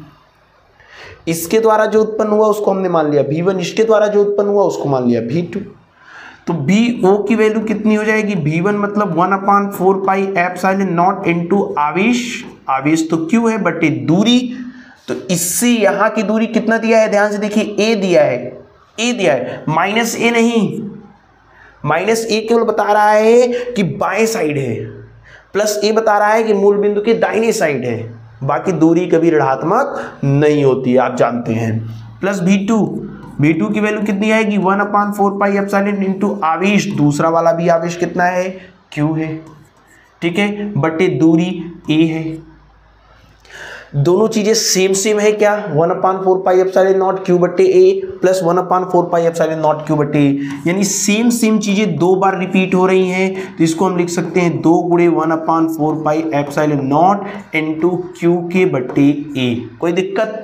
इसके द्वारा जो उत्पन्न हुआ उसको हमने मान लिया V1, इसके द्वारा जो उत्पन्न हुआ उसको मान लिया V2। तो VO की वैल्यू कितनी हो जाएगी? V1 मतलब 1/4πε0 इंटू आवेश, आवेश तो Q है बटे दूरी, तो इससे यहां की दूरी कितना दिया है? ध्यान से देखिए, A दिया है, A दिया है, -a नहीं, -a केवल बता रहा है कि बाएं साइड है, +a बता रहा है कि मूल बिंदु के दाहिने साइड है। बाकी दूरी कभी ऋणात्मक नहीं होती है, आप जानते हैं। प्लस V2 की वैल्यू कितनी आएगी? 1/4πε इंटू आवेश, दूसरा वाला भी आवेश कितना है? Q है, ठीक है, बटे दूरी A है। दोनों चीजें सेम है क्या? 1/4πε0 Q बटे A प्लस 1/4πε0 Q बटे A, यानी सेम चीजें दो बार रिपीट हो रही हैं। तो इसको हम लिख सकते हैं 2 × 1/4πε0 इंटू Q के बटे A। कोई दिक्कत?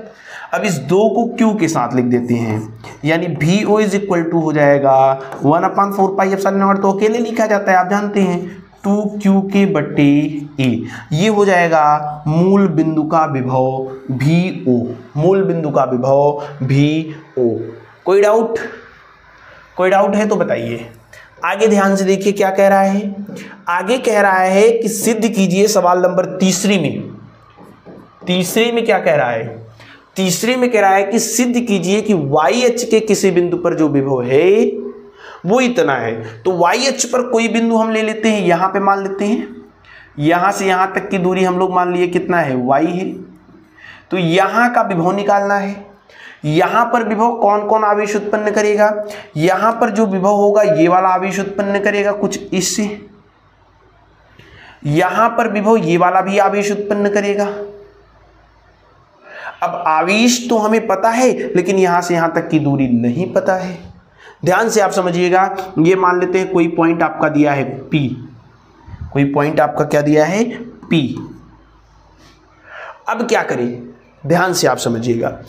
अब इस 2 को Q के साथ लिख देते हैं, यानी VO इज इक्वल टू हो जाएगा 1/4πε0 तो अकेले लिखा जाता है, आप जानते हैं, 2Q के बटे A। ये हो जाएगा मूल बिंदु का विभव VO, मूल बिंदु का विभव VO। कोई डाउट है तो बताइए। आगे ध्यान से देखिए क्या कह रहा है। आगे कह रहा है कि सिद्ध कीजिए, सवाल नंबर तीसरे में क्या कह रहा है? तीसरे में कह रहा है कि सिद्ध कीजिए कि y अक्ष के किसी बिंदु पर जो विभव है वो इतना है। तो y अक्ष पर कोई बिंदु हम ले लेते हैं, यहां पे मान लेते हैं, यहां से यहां तक की दूरी हम लोग मान लिए कितना है? y है। तो यहां का विभव निकालना है। यहां पर विभव कौन कौन आवेश उत्पन्न करेगा? यहां पर जो विभव होगा ये वाला आवेश उत्पन्न करेगा कुछ इससे, यहां पर विभव ये वाला भी आवेश उत्पन्न करेगा। अब आवेश तो हमें पता है, लेकिन यहां से यहां तक की दूरी नहीं पता है। ध्यान से आप समझिएगा, ये मान लेते हैं कोई पॉइंट आपका दिया है P, कोई पॉइंट आपका क्या दिया है? P। अब क्या करें? ध्यान से आप समझिएगा,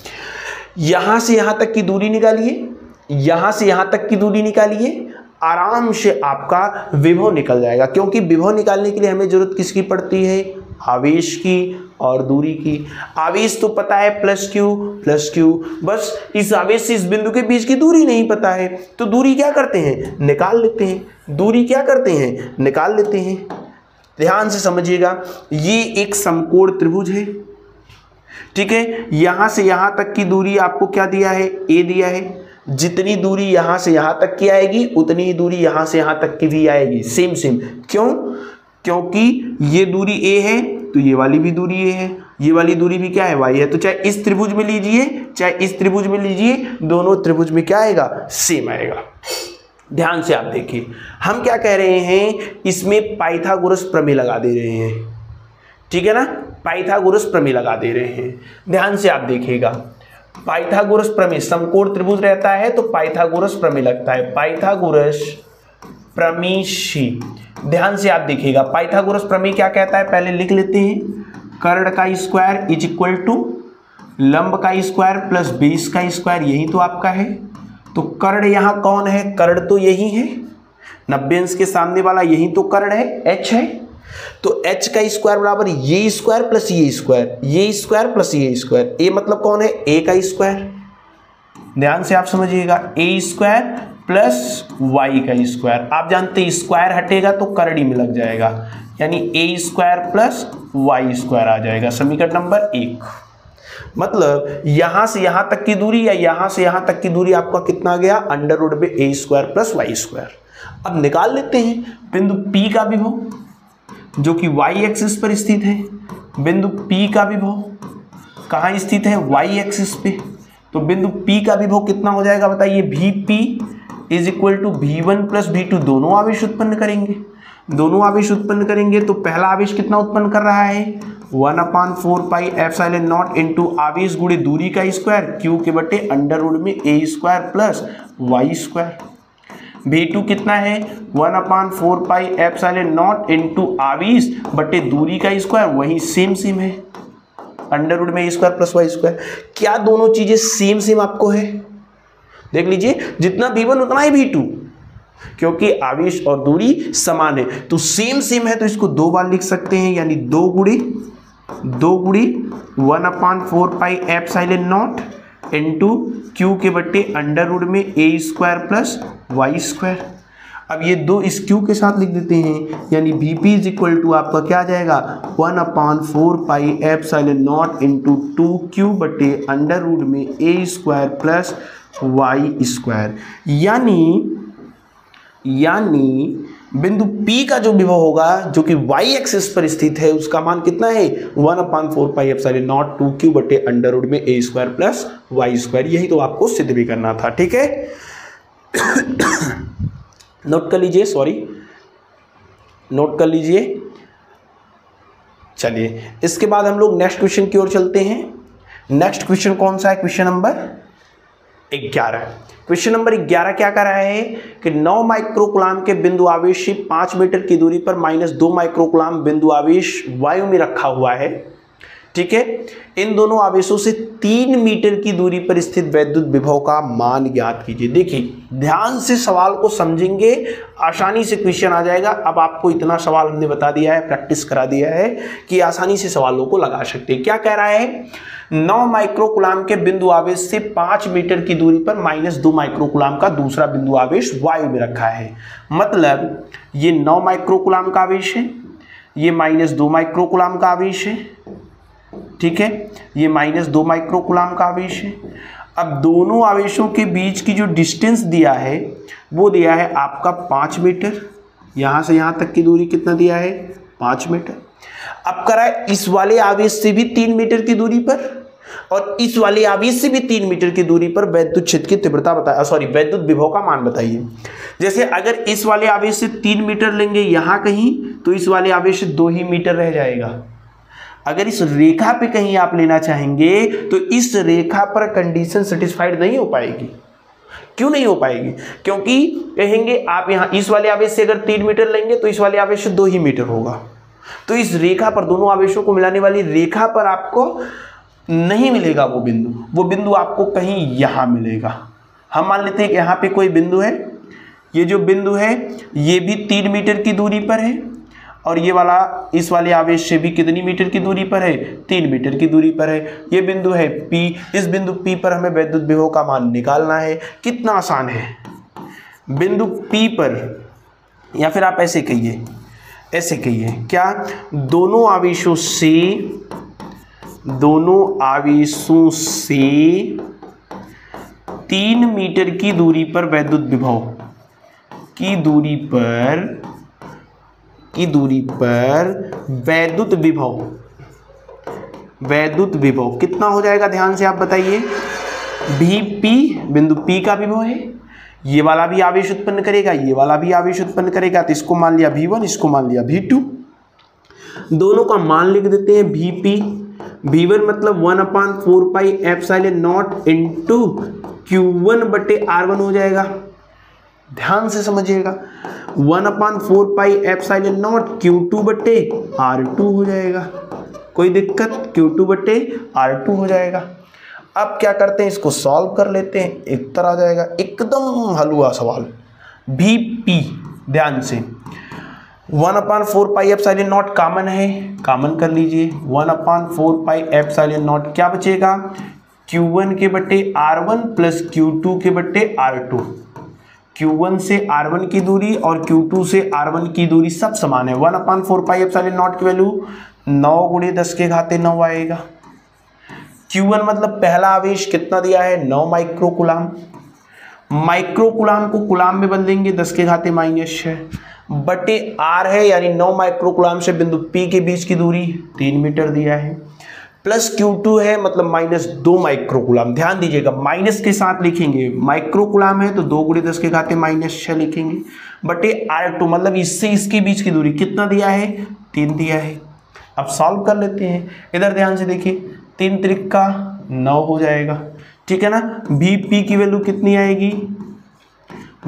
यहां से यहां तक की दूरी निकालिए, यहां से यहां तक की दूरी निकालिए, आराम से आपका विभव निकल जाएगा। क्योंकि विभव निकालने के लिए हमें जरूरत किसकी पड़ती है? आवेश की और दूरी की। आवेश तो पता है प्लस क्यू, बस इस आवेश से इस बिंदु के बीच की दूरी नहीं पता है, तो दूरी क्या करते हैं? निकाल लेते हैं। दूरी क्या करते हैं? निकाल लेते हैं। ध्यान से समझिएगा, ये एक समकोण त्रिभुज है, ठीक है। यहां से यहां तक की दूरी आपको क्या दिया है? A दिया है। जितनी दूरी यहां से यहां तक की आएगी उतनी ही दूरी यहां से यहां तक की भी आएगी, सेम सेम। क्यों? क्योंकि ये दूरी a है तो ये वाली भी दूरी a है, ये वाली दूरी भी क्या है, y है। तो चाहे इस त्रिभुज में लीजिए चाहे इस त्रिभुज में लीजिए, दोनों त्रिभुज में क्या आएगा, सेम आएगा। ध्यान से आप देखिए, हम क्या कह रहे हैं, इसमें पाइथागोरस प्रमेय लगा दे रहे हैं, ठीक है ना, पाइथागोरस प्रमेय लगा दे रहे हैं। ध्यान से आप देखिएगा, पाइथागोरस प्रमेय, समकोण त्रिभुज रहता है तो पाइथागोरस प्रमेय लगता है, पाइथागोरस प्रमेय सी। ध्यान से आप देखिएगा, पाइथागोरस प्रमेय क्या कहता है, पहले लिख लेते हैं, कर्ण का स्क्वायर इज इक्वल टू लंब का स्क्वायर प्लस बेस का स्क्वायर, यही तो आपका है। तो कर्ण यहां कौन है, कर्ण तो यही है, 90 अंश के सामने वाला यही तो कर्ण है, h है। तो h का स्क्वायर बराबर ये स्क्वायर प्लस ये स्क्वायर, ये स्क्वायर प्लस ये स्क्वायर, a मतलब कौन है, a का स्क्वायर। ध्यान से आप समझिएगा, a स्क्वायर प्लस y का स्क्वायर, आप जानते हैं स्क्वायर हटेगा तो करड़ी में लग जाएगा, यानी a square plus y square आ जाएगा, समीकरण नंबर 1। मतलब यहां से यहां तक की दूरी या यहां से यहां तक की दूरी आपका कितना गया, अंडर रूट में a square plus y square. अब निकाल लेते हैं बिंदु P का विभव, जो कि y एक्सिस पर स्थित है। बिंदु P का विभव कहाँ स्थित है, y एक्सिस पे। तो बिंदु P का विभव कितना हो जाएगा बताइए, Vp is equal to V1 plus V2, दोनों आवेश उत्पन्न करेंगे, दोनों आवेश उत्पन्न करेंगे। तो पहला आवेश कितना उत्पन्न कर रहा है, 1/4 पाई एप्सिलॉन नॉट इंटू आवेश गुणे दूरी का स्क्वायर Q के बटे अंडर रूट में a square plus y square. V2 कितना है, 1/4 पाई एप्सिलॉन नॉट इंटू आवेश बटे दूरी का स्क्वायर, वही सेम सेम है, अंडर रूट में a square plus y square. क्या दोनों चीजें सेम सेम आपको है, देख लीजिए, जितना V1 उतना ही V2, क्योंकि आवेश और दूरी समान है। तो सेम सेम है तो इसको दो बार लिख सकते हैं, यानी 2 गुणी 1/4 pi epsilon naught into Q के बट्टे अंडर रूट में a square plus y square. अब ये दो इस Q के साथ लिख देते हैं, यानी Vp इज इक्वल टू आपका क्या आ जाएगा, 1/4 pi epsilon naught into 2Q बट्टे अंडर रूट में a square plus y square. यानी बिंदु P का जो विभव होगा, जो कि y एक्सिस पर स्थित है, उसका मान कितना है, 1/4 पाई एप्सिलॉन नॉट 2Q बटे अंडर रूट में a square plus y square. यही तो आपको सिद्ध भी करना था, ठीक है। नोट कर लीजिए, सॉरी नोट कर लीजिए। चलिए इसके बाद हम लोग नेक्स्ट क्वेश्चन की ओर चलते हैं। नेक्स्ट क्वेश्चन कौन सा है, क्वेश्चन नंबर 11। क्वेश्चन नंबर 11 क्या कर रहा है कि 9 माइक्रोकुलाम के बिंदु आवेश से 5 मीटर की दूरी पर -2 माइक्रोकुलाम बिंदु आवेश वायु में रखा हुआ है, ठीक है। इन दोनों आवेशों से 3 मीटर की दूरी पर स्थित वैद्युत विभव का मान ज्ञात कीजिए। देखिए ध्यान से सवाल को समझेंगे, आसानी से क्वेश्चन आ जाएगा। अब आपको इतना सवाल हमने बता दिया है, प्रैक्टिस करा दिया है कि आसानी से सवालों को लगा सकते हैं। क्या कह रहा है, 9 माइक्रोकुलाम के बिंदु आवेश से 5 मीटर की दूरी पर -2 माइक्रोकुलाम का दूसरा बिंदु आवेश वायु में रखा है। मतलब ये 9 माइक्रोकुलाम का आवेश है, ये -2 माइक्रोकुलाम का आवेश है, ठीक है, ये -2 माइक्रोकुलाम का आवेश है। अब दोनों आवेशों के बीच की जो डिस्टेंस दिया है वो दिया है आपका 5 मीटर। यहां से यहां तक की दूरी कितना दिया है, 5 मीटर। अब करा इस वाले आवेश से भी 3 मीटर की दूरी पर और इस वाले आवेश से भी 3 मीटर की दूरी पर वैद्युत क्षेत्र की तीव्रता बताया, सॉरी वैद्युत विभव का मान बताइए। जैसे अगर इस वाले आवेश से 3 मीटर लेंगे यहां कहीं, तो इस वाले आवेश से 2 ही मीटर रह जाएगा। अगर इस रेखा पे कहीं आप लेना चाहेंगे तो इस रेखा पर कंडीशन सेटिस्फाइड नहीं हो पाएगी। क्यों नहीं हो पाएगी, क्योंकि कहेंगे आप यहां इस वाले आवेश से अगर 3 मीटर लेंगे तो इस वाले आवेश से 2 ही मीटर होगा। तो इस रेखा पर, दोनों आवेशों को मिलाने वाली रेखा पर आपको नहीं मिलेगा वो बिंदु आपको कहीं यहां मिलेगा। हम मान लेते हैं कि यहां पे कोई बिंदु है, ये जो बिंदु है ये भी 3 मीटर की दूरी पर है और ये वाला इस वाले आवेश से भी कितनी मीटर की दूरी पर है, 3 मीटर की दूरी पर है। ये बिंदु है P, इस बिंदु P पर हमें वैद्युत विभव का मान निकालना है। कितना आसान है, बिंदु P पर, या फिर आप ऐसे कहिए क्या, दोनों आवेशों से 3 मीटर की दूरी पर वैद्युत विभव की दूरी पर वैद्युत विभव कितना हो जाएगा, ध्यान से आप बताइए। Vp बिंदु P का विभव है, ये वाला भी आवेश उत्पन्न करेगा, ये वाला भी आवेश उत्पन्न करेगा, तो इसको मान लिया V1, इसको मान लिया V2। दोनों का मान लिख देते हैं। V1 मतलब 1/4 pi epsilon naught into Q1 बटे R1 हो जाएगा। ध्यान से समझिएगा, 1/4 पाई एप्सिलॉन नॉट Q2 बटे R2 हो जाएगा। कोई दिक्कत, Q2 बटे R2 हो जाएगा। अब क्या करते हैं, इसको सॉल्व कर लेते हैं, उत्तर आ जाएगा, एकदम हलवा सवाल। Vp ध्यान से 1/4 पाई एप्सिलॉन नॉट कॉमन है, कॉमन कर लीजिए। 1/4 पाई एप्सिलॉन नॉट क्या बचेगा, Q1 के बटे R1 प्लस Q2 के बटे R2। Q1 से R1 की दूरी और Q2 से R1 की दूरी सब समान है। 1/4 पाई एप्सिलॉन नॉट की वैल्यू 9 × 10⁹ आएगा। Q1 मतलब पहला आवेश कितना दिया है, 9 माइक्रोकुलाम। माइक्रोकुलाम को कुलाम में बदलेंगे 10⁻⁻⁶ बटे R है, यानी 9 माइक्रोकुलाम से बिंदु P के बीच की दूरी 3 मीटर दिया है, प्लस Q2 है मतलब -2 माइक्रोकुलाम। ध्यान दीजिएगा, माइनस के साथ लिखेंगे, माइक्रोकुलाम है तो 2 × 10⁻⁻⁶ लिखेंगे, बटे R2 मतलब इससे इसके बीच की दूरी कितना दिया है, 3 दिया है। अब सॉल्व कर लेते हैं। इधर ध्यान से देखिए, 3 त्रिका 9 हो जाएगा, ठीक है ना। Vp की वैल्यू कितनी आएगी,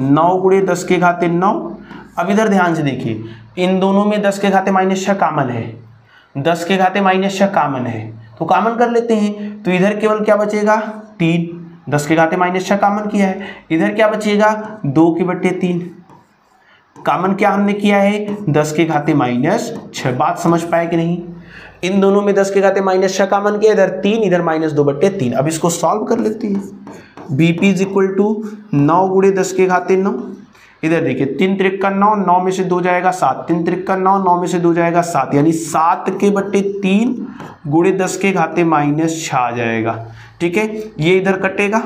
9 × 10⁻⁹ अब इधर ध्यान से देखिए, इन दोनों में 10⁻⁻⁶ कॉमन है, 10⁻⁻⁶ कॉमन है, तो कॉमन कर लेते हैं। तो इधर केवल क्या बचेगा, 3, 10⁻⁻⁶ कॉमन किया है। इधर क्या बचेगा, 2 के बटे 3, कॉमन क्या हमने किया है, 10⁻⁻⁶। बात समझ पाए कि नहीं। इन दोनों में 10⁻⁻⁶ कॉमन किया, इधर 3, इधर -2/3। अब इसको सॉल्व कर लेते हैं। Vp = 9 × 10⁻⁹। इधर देखिए, 3 त्रिका 9, 9 में से 2 जाएगा 7, 3 त्रिका 9, 9 में से 2 जाएगा 7, यानी 7 के बटे 3 × 10⁻⁻⁶ आ जाएगा, ठीक है। ये इधर कटेगा,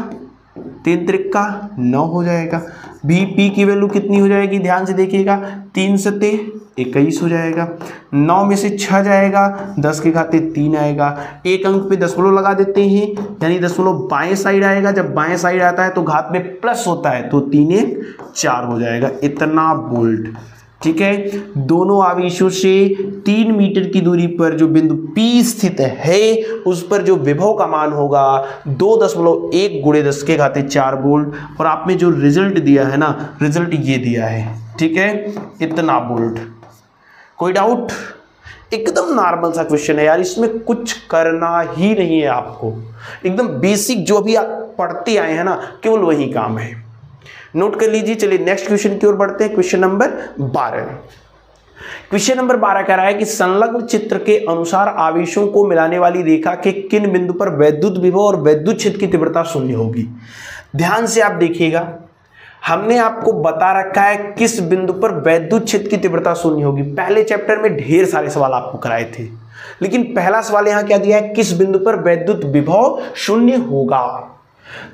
3 त्रिका 9 हो जाएगा। Vp की वैल्यू कितनी हो जाएगी, ध्यान से देखिएगा, 3 सते 21 हो जाएगा, 9 में से 6 जाएगा, 10⁻³ आएगा। एक अंक पे दशमलव लगा देते हैं, यानी दशमलव बाएं साइड आएगा। जब बाएं साइड आता है तो घात में प्लस होता है, तो 3 × 4 हो जाएगा, इतना वोल्ट, ठीक है। दोनों आवेशों से 3 मीटर की दूरी पर जो बिंदु P स्थित है, उस पर जो विभव का मान होगा 2.1 × 10⁻⁴ वोल्ट। और आपने जो रिजल्ट दिया है ना, रिजल्ट ये दिया है, ठीक है, इतना वोल्ट। कोई डाउट, एकदम नॉर्मल सा क्वेश्चन है यार, इसमें कुछ करना ही नहीं है आपको, एकदम बेसिक जो भी आप पढ़ते आए हैं ना, केवल वही काम है। नोट कर लीजिए। चलिए नेक्स्ट क्वेश्चन की ओर बढ़ते हैं। Question number 12। क्वेश्चन नंबर 12 कह रहा है कि संलग्न चित्र के अनुसार आवेशों को मिलाने वाली रेखा के किन बिंदु पर वैद्युत विभव और वैद्युत क्षेत्र की तीव्रता शून्य होगी। ध्यान से आप देखिएगा, हमने आपको बता रखा है किस बिंदु पर वैद्युत क्षेत्र की तीव्रता शून्य होगी। पहले चैप्टर में ढेर सारे सवाल आपको कराए थे, लेकिन पहला सवाल यहां क्या दिया है, किस बिंदु पर वैद्युत विभव शून्य होगा।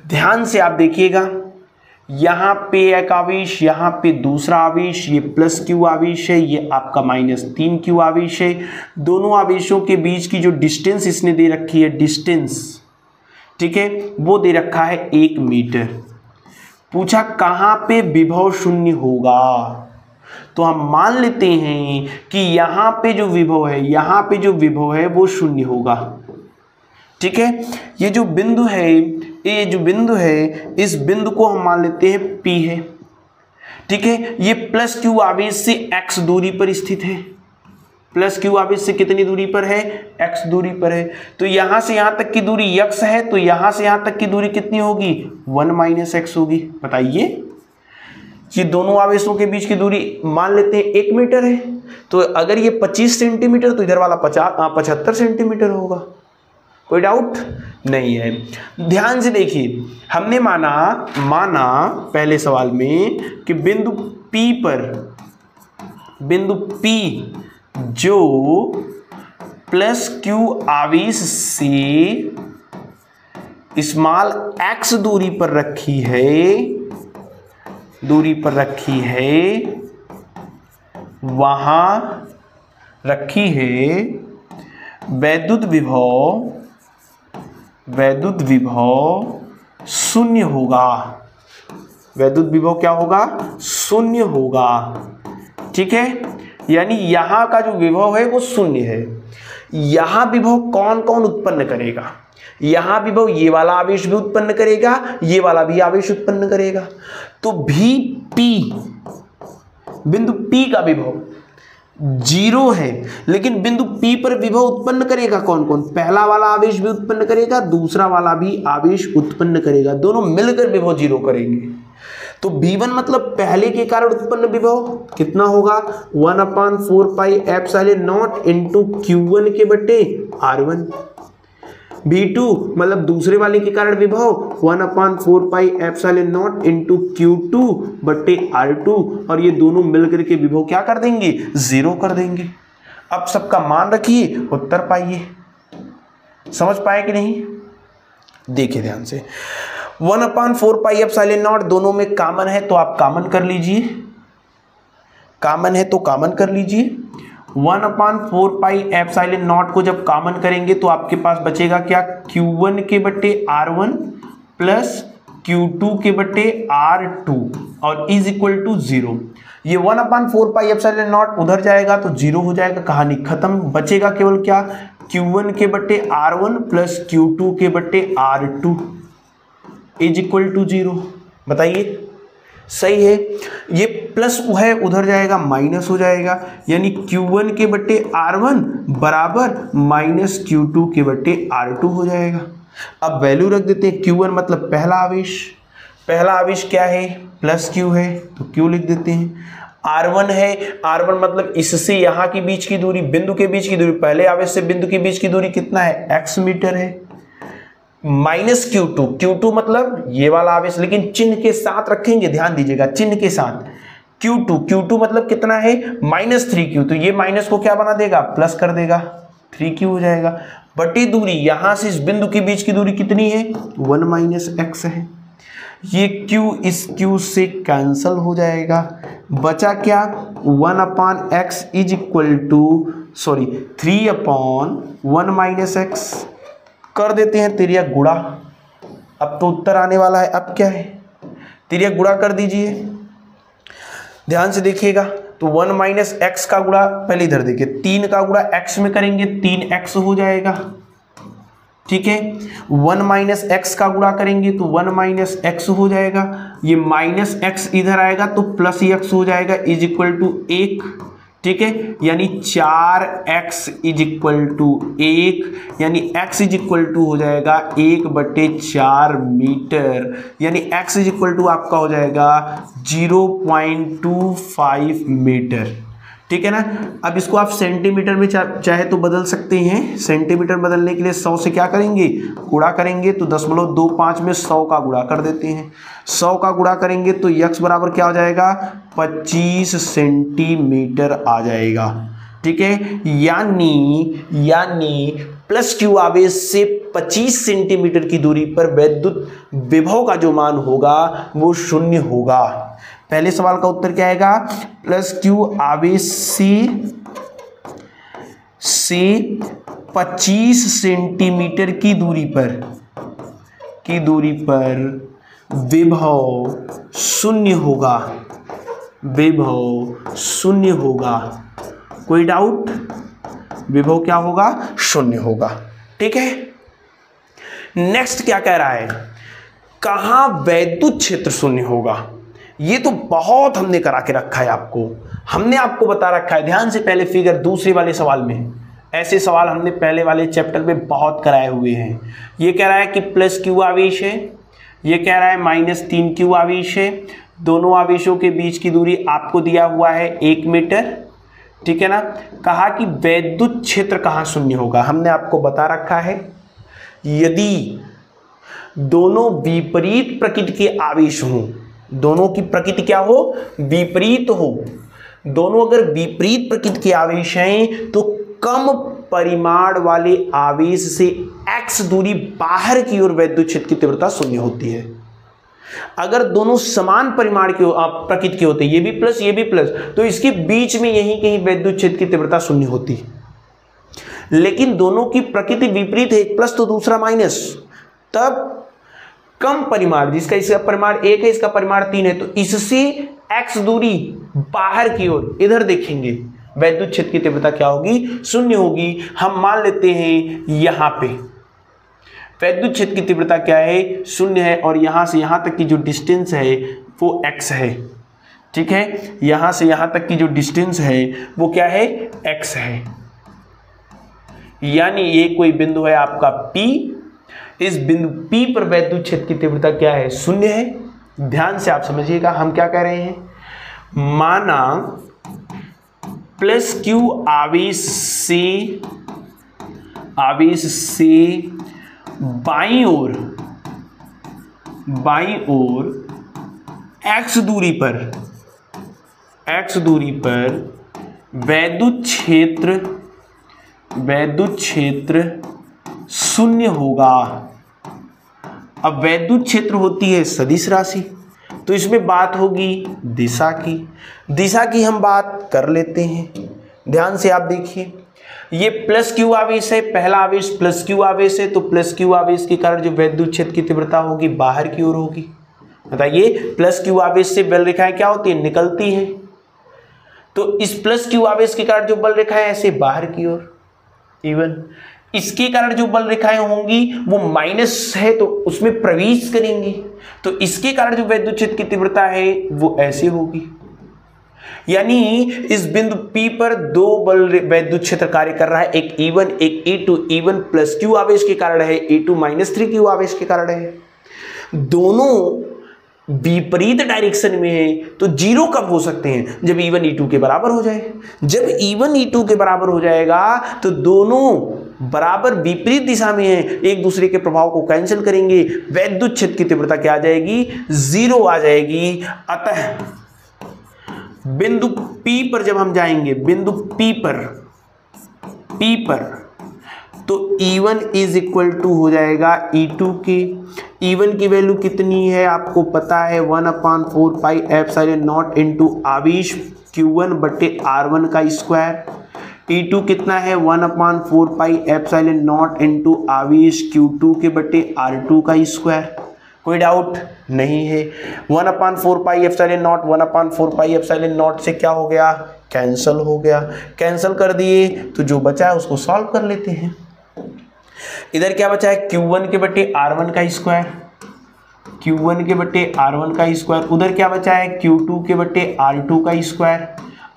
ध्यान से आप देखिएगा, यहां पे एक आवेश, यहां पे दूसरा आवेश, ये +q आवेश है, ये आपका -3q आवेश है। दोनों आवेशों के बीच की जो डिस्टेंस इसने दे रखी है, डिस्टेंस, ठीक है, वो दे रखा है 1 मीटर। पूछा कहां पे विभव शून्य होगा, तो हम मान लेते हैं कि यहां पे जो विभव है, यहां पे जो विभव है वो शून्य होगा, ठीक है। ये जो बिंदु है, ये जो बिंदु है, इस बिंदु को हम मान लेते हैं P है, ठीक है। ये +q आवेश से x दूरी पर स्थित है, +q आवेश से कितनी दूरी पर है, x दूरी पर है। तो यहां से यहां तक की दूरी x है, तो यहां से यहां तक की दूरी कितनी होगी, 1 - x होगी। बताइए, ये दोनों आवेशों के बीच की दूरी मान लेते हैं 1 मीटर है, तो अगर ये 25 सेंटीमीटर, तो इधर वाला 75 सेंटीमीटर होगा। कोई डाउट नहीं है। ध्यान से देखिए, हमने माना पहले सवाल में कि बिंदु P जो +q आवेश से स्मॉल x दूरी पर रखी है, वहां रखी है वैद्युत विभव शून्य होगा। वैद्युत विभव क्या होगा? शून्य होगा। ठीक है, यानी यहां का जो विभव है वो शून्य है। यहां विभव कौन कौन उत्पन्न करेगा? यहां विभव ये वाला आवेश भी उत्पन्न करेगा, ये वाला भी आवेश उत्पन्न करेगा। तो P, बिंदु P का विभव 0 है, लेकिन बिंदु P पर विभव उत्पन्न करेगा कौन कौन? पहला वाला आवेश भी उत्पन्न करेगा, दूसरा वाला भी आवेश उत्पन्न करेगा, दोनों मिलकर विभव 0 करेंगे। तो V1 मतलब पहले के कारण उत्पन्न विभव कितना होगा? 1/4 pi epsilon naught into Q1 के बटे R1। V2 मतलब दूसरे वाले के कारण विभव 1/4 pi epsilon naught into Q2 बटे R2, और ये दोनों मिलकर के विभव क्या कर देंगे? 0 कर देंगे। अब सबका मान रखिए, उत्तर पाइए। समझ पाए कि नहीं? देखिए ध्यान से, 1/4 पाई एप्सिलॉन नॉट दोनों में कॉमन है तो आप कॉमन कर लीजिए, कॉमन है तो कॉमन कर लीजिए। 1/4 पाई एप्सिलॉन नॉट को जब कॉमन करेंगे तो आपके पास बचेगा क्या? Q1 के बटे R1 प्लस Q2 के बटे R2 और इज इक्वल टू 0। ये 1/4 पाई एप्सिलॉन नॉट उधर जाएगा तो 0 हो जाएगा, कहानी खत्म। बचेगा केवल क्या? Q1 के बटे R1 प्लस Q2 के बटे R2 इज इक्वल टू 0। बताइए सही है? ये प्लस है उधर जाएगा माइनस हो जाएगा, यानी Q1 के बटे R1 बराबर माइनस Q2 के बटे R2 हो जाएगा। अब वैल्यू रख देते हैं। Q1 मतलब पहला आवेश क्या है? प्लस Q है तो Q लिख देते हैं। R1 है, R1 मतलब इससे यहाँ की बीच की दूरी, बिंदु के बीच की दूरी, पहले आवेश से बिंदु के बीच की दूरी कितना है? x मीटर है। माइनस Q2 मतलब ये वाला आवेश, लेकिन चिन्ह के साथ रखेंगे, ध्यान दीजिएगा, चिन्ह के साथ। Q2 मतलब कितना है? -3Q, तो ये माइनस को क्या बना देगा? प्लस कर देगा, 3Q हो जाएगा। बटी दूरी, यहां से इस बिंदु के बीच की दूरी कितनी है? 1 - x है। ये Q इस Q से कैंसल हो जाएगा, बचा क्या? 1/x is equal to 3/1 - x। कर देते हैं तिर्यक गुणा। अब तो उत्तर आने वाला है। अब क्या है? तिर्यक गुणा कर दीजिए, ध्यान से देखिएगा। तो 1 - x का गुणा, पहले इधर देखिए, 3 का गुणा x में करेंगे 3x हो जाएगा। ठीक है, 1 - x का गुणा करेंगे तो 1 - x हो जाएगा। ये -x इधर आएगा तो प्लस x हो जाएगा, इज इक्वल टू 1। ठीक है, यानी 4x इज इक्वल टू 1, यानी x इज इक्वल टू हो जाएगा 1/4 मीटर, यानी x इज इक्वल टू आपका हो जाएगा 0.25 मीटर। ठीक है ना। अब इसको आप सेंटीमीटर में चाहे तो बदल सकते हैं। सेंटीमीटर बदलने के लिए 100 से क्या करेंगे? गुणा करेंगे, तो 0.25 में 100 का गुणा कर देते हैं। 100 का गुणा करेंगे तो x बराबर क्या हो जाएगा? 25 सेंटीमीटर आ जाएगा। ठीक है, यानी प्लस Q आवेश से 25 सेंटीमीटर की दूरी पर विद्युत विभव का जो मान होगा वो 0 होगा। पहले सवाल का उत्तर क्या आएगा? प्लस Q आवेश से 25 सेंटीमीटर की दूरी पर विभव 0 होगा। विभव 0 होगा। कोई डाउट? विभव क्या होगा? 0 होगा। ठीक है, नेक्स्ट क्या कह रहा है? कहां वैद्युत क्षेत्र 0 होगा? ये तो बहुत हमने करा के रखा है आपको, हमने आपको बता रखा है। ध्यान से पहले फिगर दूसरे वाले सवाल में, ऐसे सवाल हमने पहले वाले चैप्टर में बहुत कराए हुए हैं। ये कह रहा है कि प्लस Q आवेश है, ये कह रहा है -3Q आवेश है। दोनों आवेशों के बीच की दूरी आपको दिया हुआ है 1 मीटर। ठीक है ना। कहा कि वैद्युत क्षेत्र कहाँ 0 होगा? हमने आपको बता रखा है, यदि दोनों विपरीत प्रकृति के आवेश हों, दोनों की प्रकृति क्या हो? विपरीत हो। दोनों अगर विपरीत प्रकृति के आवेश हैं तो कम परिमाण वाले आवेश से x दूरी बाहर की ओर वैद्युत क्षेत्र की तीव्रता शून्य होती है। अगर दोनों समान परिमाण के प्रकृति के होते, ये भी प्लस, तो इसके बीच में यहीं कहीं वैद्युत क्षेत्र की तीव्रता शून्य होती। लेकिन दोनों की प्रकृति विपरीत है, एक प्लस तो दूसरा माइनस, तब कम परिमाण, जिसका इसका परिमाण 1 है, इसका परिमाण 3 है, तो इससे x दूरी बाहर की ओर इधर देखेंगे, वैद्युत क्षेत्र की तीव्रता क्या होगी? शून्य होगी। हम मान लेते हैं यहां पे वैद्युत क्षेत्र की तीव्रता क्या है? शून्य है, और यहां से यहां तक की जो डिस्टेंस है वो x है। ठीक है, यहां से यहां तक की जो डिस्टेंस है वो क्या है? x है। यानी ये कोई बिंदु है आपका P, इस बिंदु P पर वैद्युत क्षेत्र की तीव्रता क्या है? शून्य है। ध्यान से आप समझिएगा हम क्या कह रहे हैं। माना प्लस Q आवेश से बाईं ओर x दूरी पर वैद्युत क्षेत्र शून्य होगा। अब वैद्युत क्षेत्र होती है सदिश राशि, तो इसमें बात होगी दिशा की हम बात कर लेते हैं। ध्यान से आप देखिए, ये प्लस Q आवेश है, पहला आवेश प्लस Q आवेश है, तो प्लस Q आवेश के कारण जो वैद्युत क्षेत्र की तीव्रता होगी बाहर की ओर होगी। बताइए, प्लस Q आवेश से बल रेखाएं क्या होती है? निकलती है। तो इस प्लस Q आवेश के कारण जो बल रेखाएं ऐसे बाहर की ओर, इवन इसके कारण जो बल रेखाएं होंगी वो माइनस है, तो उसमें प्रवेश करेंगी, तो इसके कारण जो वैद्युत क्षेत्र की तीव्रता है वो ऐसे होगी। यानी इस बिंदु P पर दो बल वैद्युत क्षेत्र कार्य कर रहा है, एक E1 एक E2। E1 प्लस Q आवेश के कारण है, E2 माइनस 3Q आवेश के कारण है। दोनों विपरीत डायरेक्शन में है, तो जीरो कब हो सकते हैं? जब E1 E2 के बराबर हो जाए। जब E1 E2 के बराबर हो जाएगा तो दोनों बराबर विपरीत दिशा में है, एक दूसरे के प्रभाव को कैंसिल करेंगे, वैद्युत क्षेत्र की तीव्रता क्या आ जाएगी? जीरो आ जाएगी। अतः बिंदु P पर जब हम जाएंगे, बिंदु P पर तो E1 इज इक्वल टू हो जाएगा E2 के। E1 की वैल्यू कितनी है आपको पता है? 1/4 पाई एप्सिलॉन नॉट इंटू आवेश Q1 बटे R1 का स्क्वायर। E2 कितना है? 1/4 पाई एप्सिलॉन नॉट इंटू आवेश Q2 के बटे R2 का स्क्वायर। कोई डाउट नहीं है। 1/4 pi epsilon not 1/4 pi epsilon not से क्या हो गया? कैंसल हो गया। कैंसल कर दिए तो जो बचा है उसको सॉल्व कर लेते हैं। इधर क्या बचा है? Q1 के बटे R1 का स्क्वायर, Q1 के बटे R1 का स्क्वायर। उधर क्या बचा है? Q2 के बटे R2 का स्क्वायर।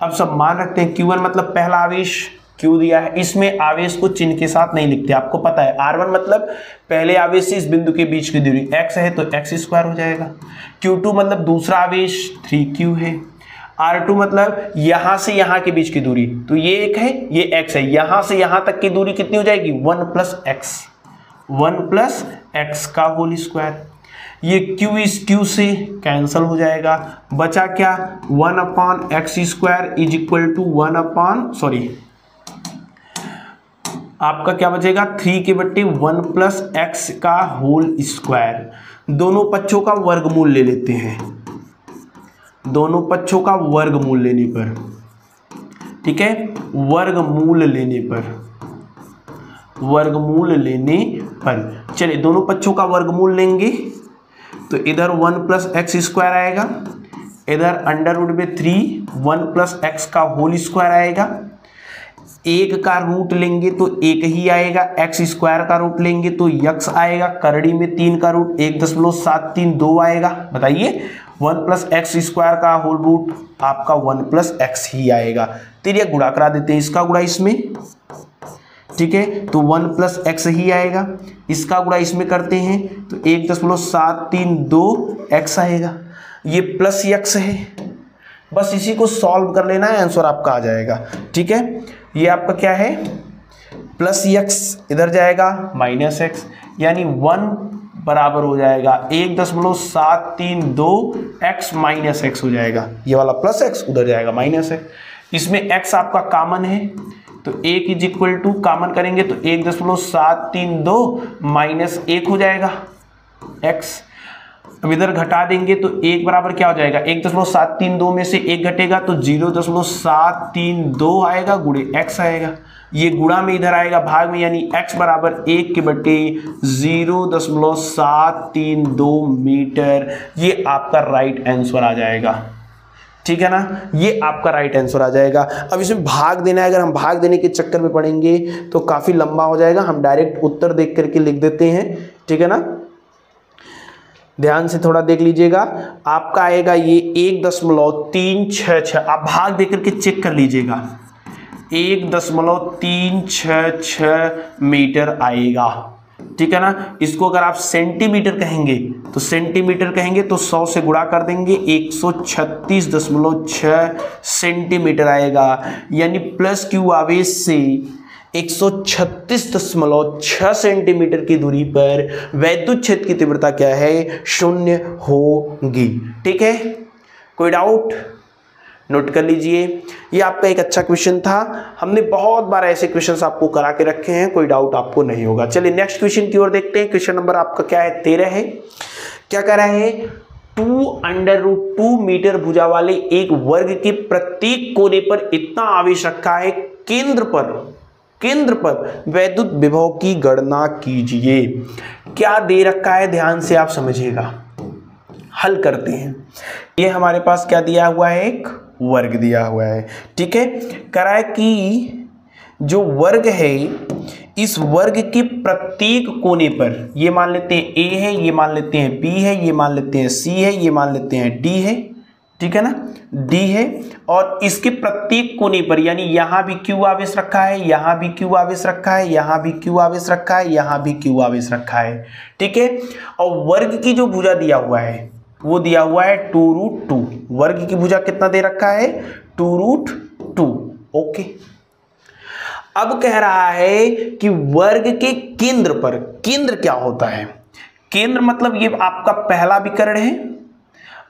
अब सब मान रखते हैं। Q1 मतलब पहला आवेश Q दिया है, इसमें आवेश को चिन्ह के साथ नहीं लिखते, आपको पता है। R1 मतलब पहले आवेश से इस बिंदु के बीच की दूरी x है, तो x स्क्वायर हो जाएगा। Q2 मतलब दूसरा आवेश 3Q है। R2 मतलब यहां से यहां के बीच की दूरी, तो ये एक है, ये x है, यहां से यहां तक की दूरी कितनी हो जाएगी? 1 प्लस x का होल स्क्वायर। ये Q इस Q से कैंसल हो जाएगा। बचा क्या? 1/x square is equal to आपका क्या बचेगा? 3 के बट्टे 1 प्लस x का होल स्क्वायर। दोनों पक्षों का वर्गमूल ले लेते हैं, दोनों पक्षों का वर्गमूल लेने पर, ठीक है, वर्गमूल लेने पर चलिए दोनों पक्षों का वर्गमूल लेंगे तो इधर 1 प्लस एक्स स्क्वायर आएगा, इधर अंडर रूट में 1 प्लस एक्स का होल स्क्वायर आएगा। एक का रूट लेंगे तो एक ही आएगा, एक्स स्क्वायर का रूट लेंगे तो यक्स आएगा, करड़ी में 3 का रूट 1.732 आएगा। बताइए 1 प्लस एक्स स्क्वायर का होल रूट आपका 1 प्लस एक्स ही आएगा। तिर्यक गुणा करा देते हैं, इसका गुणा इसमें, ठीक है, तो 1 प्लस एक्स ही आएगा। इसका गुणा इसमें करते हैं तो 1.732 एक्स आएगा। ये प्लस एक्स है, बस इसी को सॉल्व कर लेना है, आंसर आपका आ जाएगा। ठीक है, ये आपका क्या है? प्लस एक्स, इधर जाएगा माइनस एक्स, यानी 1 बराबर हो जाएगा 1.732 एक्स माइनस एक्स हो जाएगा। ये वाला प्लस एक्स, उधर जाएगा माइनस एक्स। इसमें एक्स आपका कॉमन है, तो 1 इज इक्वल टू कॉमन करेंगे तो 1.732 माइनस 1 हो जाएगा x। अब इधर घटा देंगे तो 1 बराबर क्या हो जाएगा, 1.732 में से 1 घटेगा तो 0.732 आएगा गुणे x आएगा। ये गुणा में इधर आएगा भाग में, यानी x बराबर 1 के बटे 0.732 मीटर। ये आपका राइट आंसर आ जाएगा, ठीक है ना, ये आपका राइट आंसर आ जाएगा। अब इसमें भाग देना है, अगर हम भाग देने के चक्कर में पड़ेंगे तो काफी लंबा हो जाएगा, हम डायरेक्ट उत्तर देख करके लिख देते हैं, ठीक है ना। ध्यान से थोड़ा देख लीजिएगा, आपका आएगा ये 1.366, आप भाग देकर के चेक कर लीजिएगा, 1.366 मीटर आएगा, ठीक है ना। इसको अगर आप सेंटीमीटर कहेंगे तो सेंटीमीटर कहेंगे तो 100 से गुणा कर देंगे, 136.6 सेंटीमीटर आएगा। यानी प्लस क्यू आवेश से 136.6 सेंटीमीटर की दूरी पर वैद्युत क्षेत्र की तीव्रता क्या है, 0 होगी, ठीक है। कोई डाउट, नोट कर लीजिए। ये आपका एक अच्छा क्वेश्चन था, हमने बहुत बार ऐसे क्वेश्चंस आपको करा के रखे हैं, कोई डाउट आपको नहीं होगा। चलिए नेक्स्ट क्वेश्चन की ओर देखते हैं। क्वेश्चन नंबर आपका क्या है, 13 है। क्या कह रहा है, 2√2 मीटर भुजा वाले एक वर्ग के प्रत्येक कोने पर इतना आवेश रखा है, केंद्र पर वैद्युत विभव की गणना कीजिए। क्या दे रखा है, ध्यान से आप समझिएगा, हल करते हैं। ये हमारे पास क्या दिया हुआ है, एक वर्ग दिया हुआ है, ठीक है। कह रहा है कि जो वर्ग है, इस वर्ग के प्रत्येक कोने पर, ये मान लेते हैं A है, ये मान लेते हैं B है, ये मान लेते हैं C है, ये मान लेते हैं D है, ठीक है ना, D है। और इसके प्रत्येक कोने पर, यानी यहां भी Q आवेश रखा है, यहां भी Q आवेश रखा है, यहां भी Q आवेश रखा है, यहां भी Q आवेश रखा है, ठीक है। और वर्ग की जो भुजा दिया हुआ है वो दिया हुआ है 2√2। वर्ग की भुजा कितना दे रखा है, 2√2, ओके। अब कह रहा है कि वर्ग के केंद्र पर, केंद्र क्या होता है, केंद्र मतलब ये आपका पहला विकर्ण है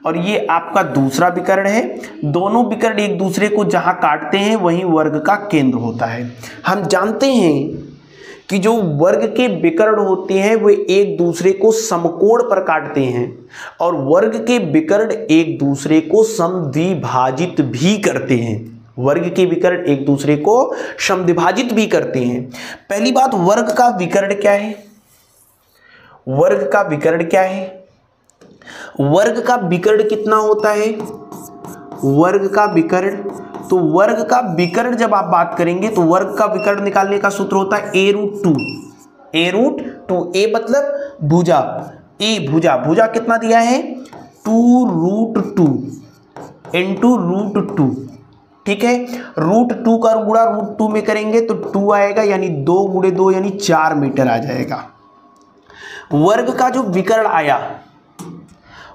और ये आपका दूसरा विकर्ण है। दोनों विकर्ण एक दूसरे को जहां काटते हैं वहीं वर्ग का केंद्र होता है। हम जानते हैं कि जो वर्ग के विकर्ण होते हैं वे एक दूसरे को समकोण पर काटते हैं और वर्ग के विकर्ण एक दूसरे को समद्विभाजित भी करते हैं। वर्ग के विकर्ण एक दूसरे को समद्विभाजित भी करते हैं। पहली बात, वर्ग का विकर्ण क्या है, वर्ग का विकर्ण क्या है, वर्ग का विकर्ण कितना होता है, वर्ग का विकर्ण, तो वर्ग का विकर्ण जब आप बात करेंगे तो वर्ग का विकर्ण निकालने का सूत्र होता है a√2। a मतलब भुजा, ए भुजा, भुजा कितना दिया है 2√2 इंटू √2, ठीक है। √2 का गुणा √2 में करेंगे तो 2 आएगा, यानी 2 गुणे 2 यानी 4 मीटर आ जाएगा। वर्ग का जो विकर्ण आया,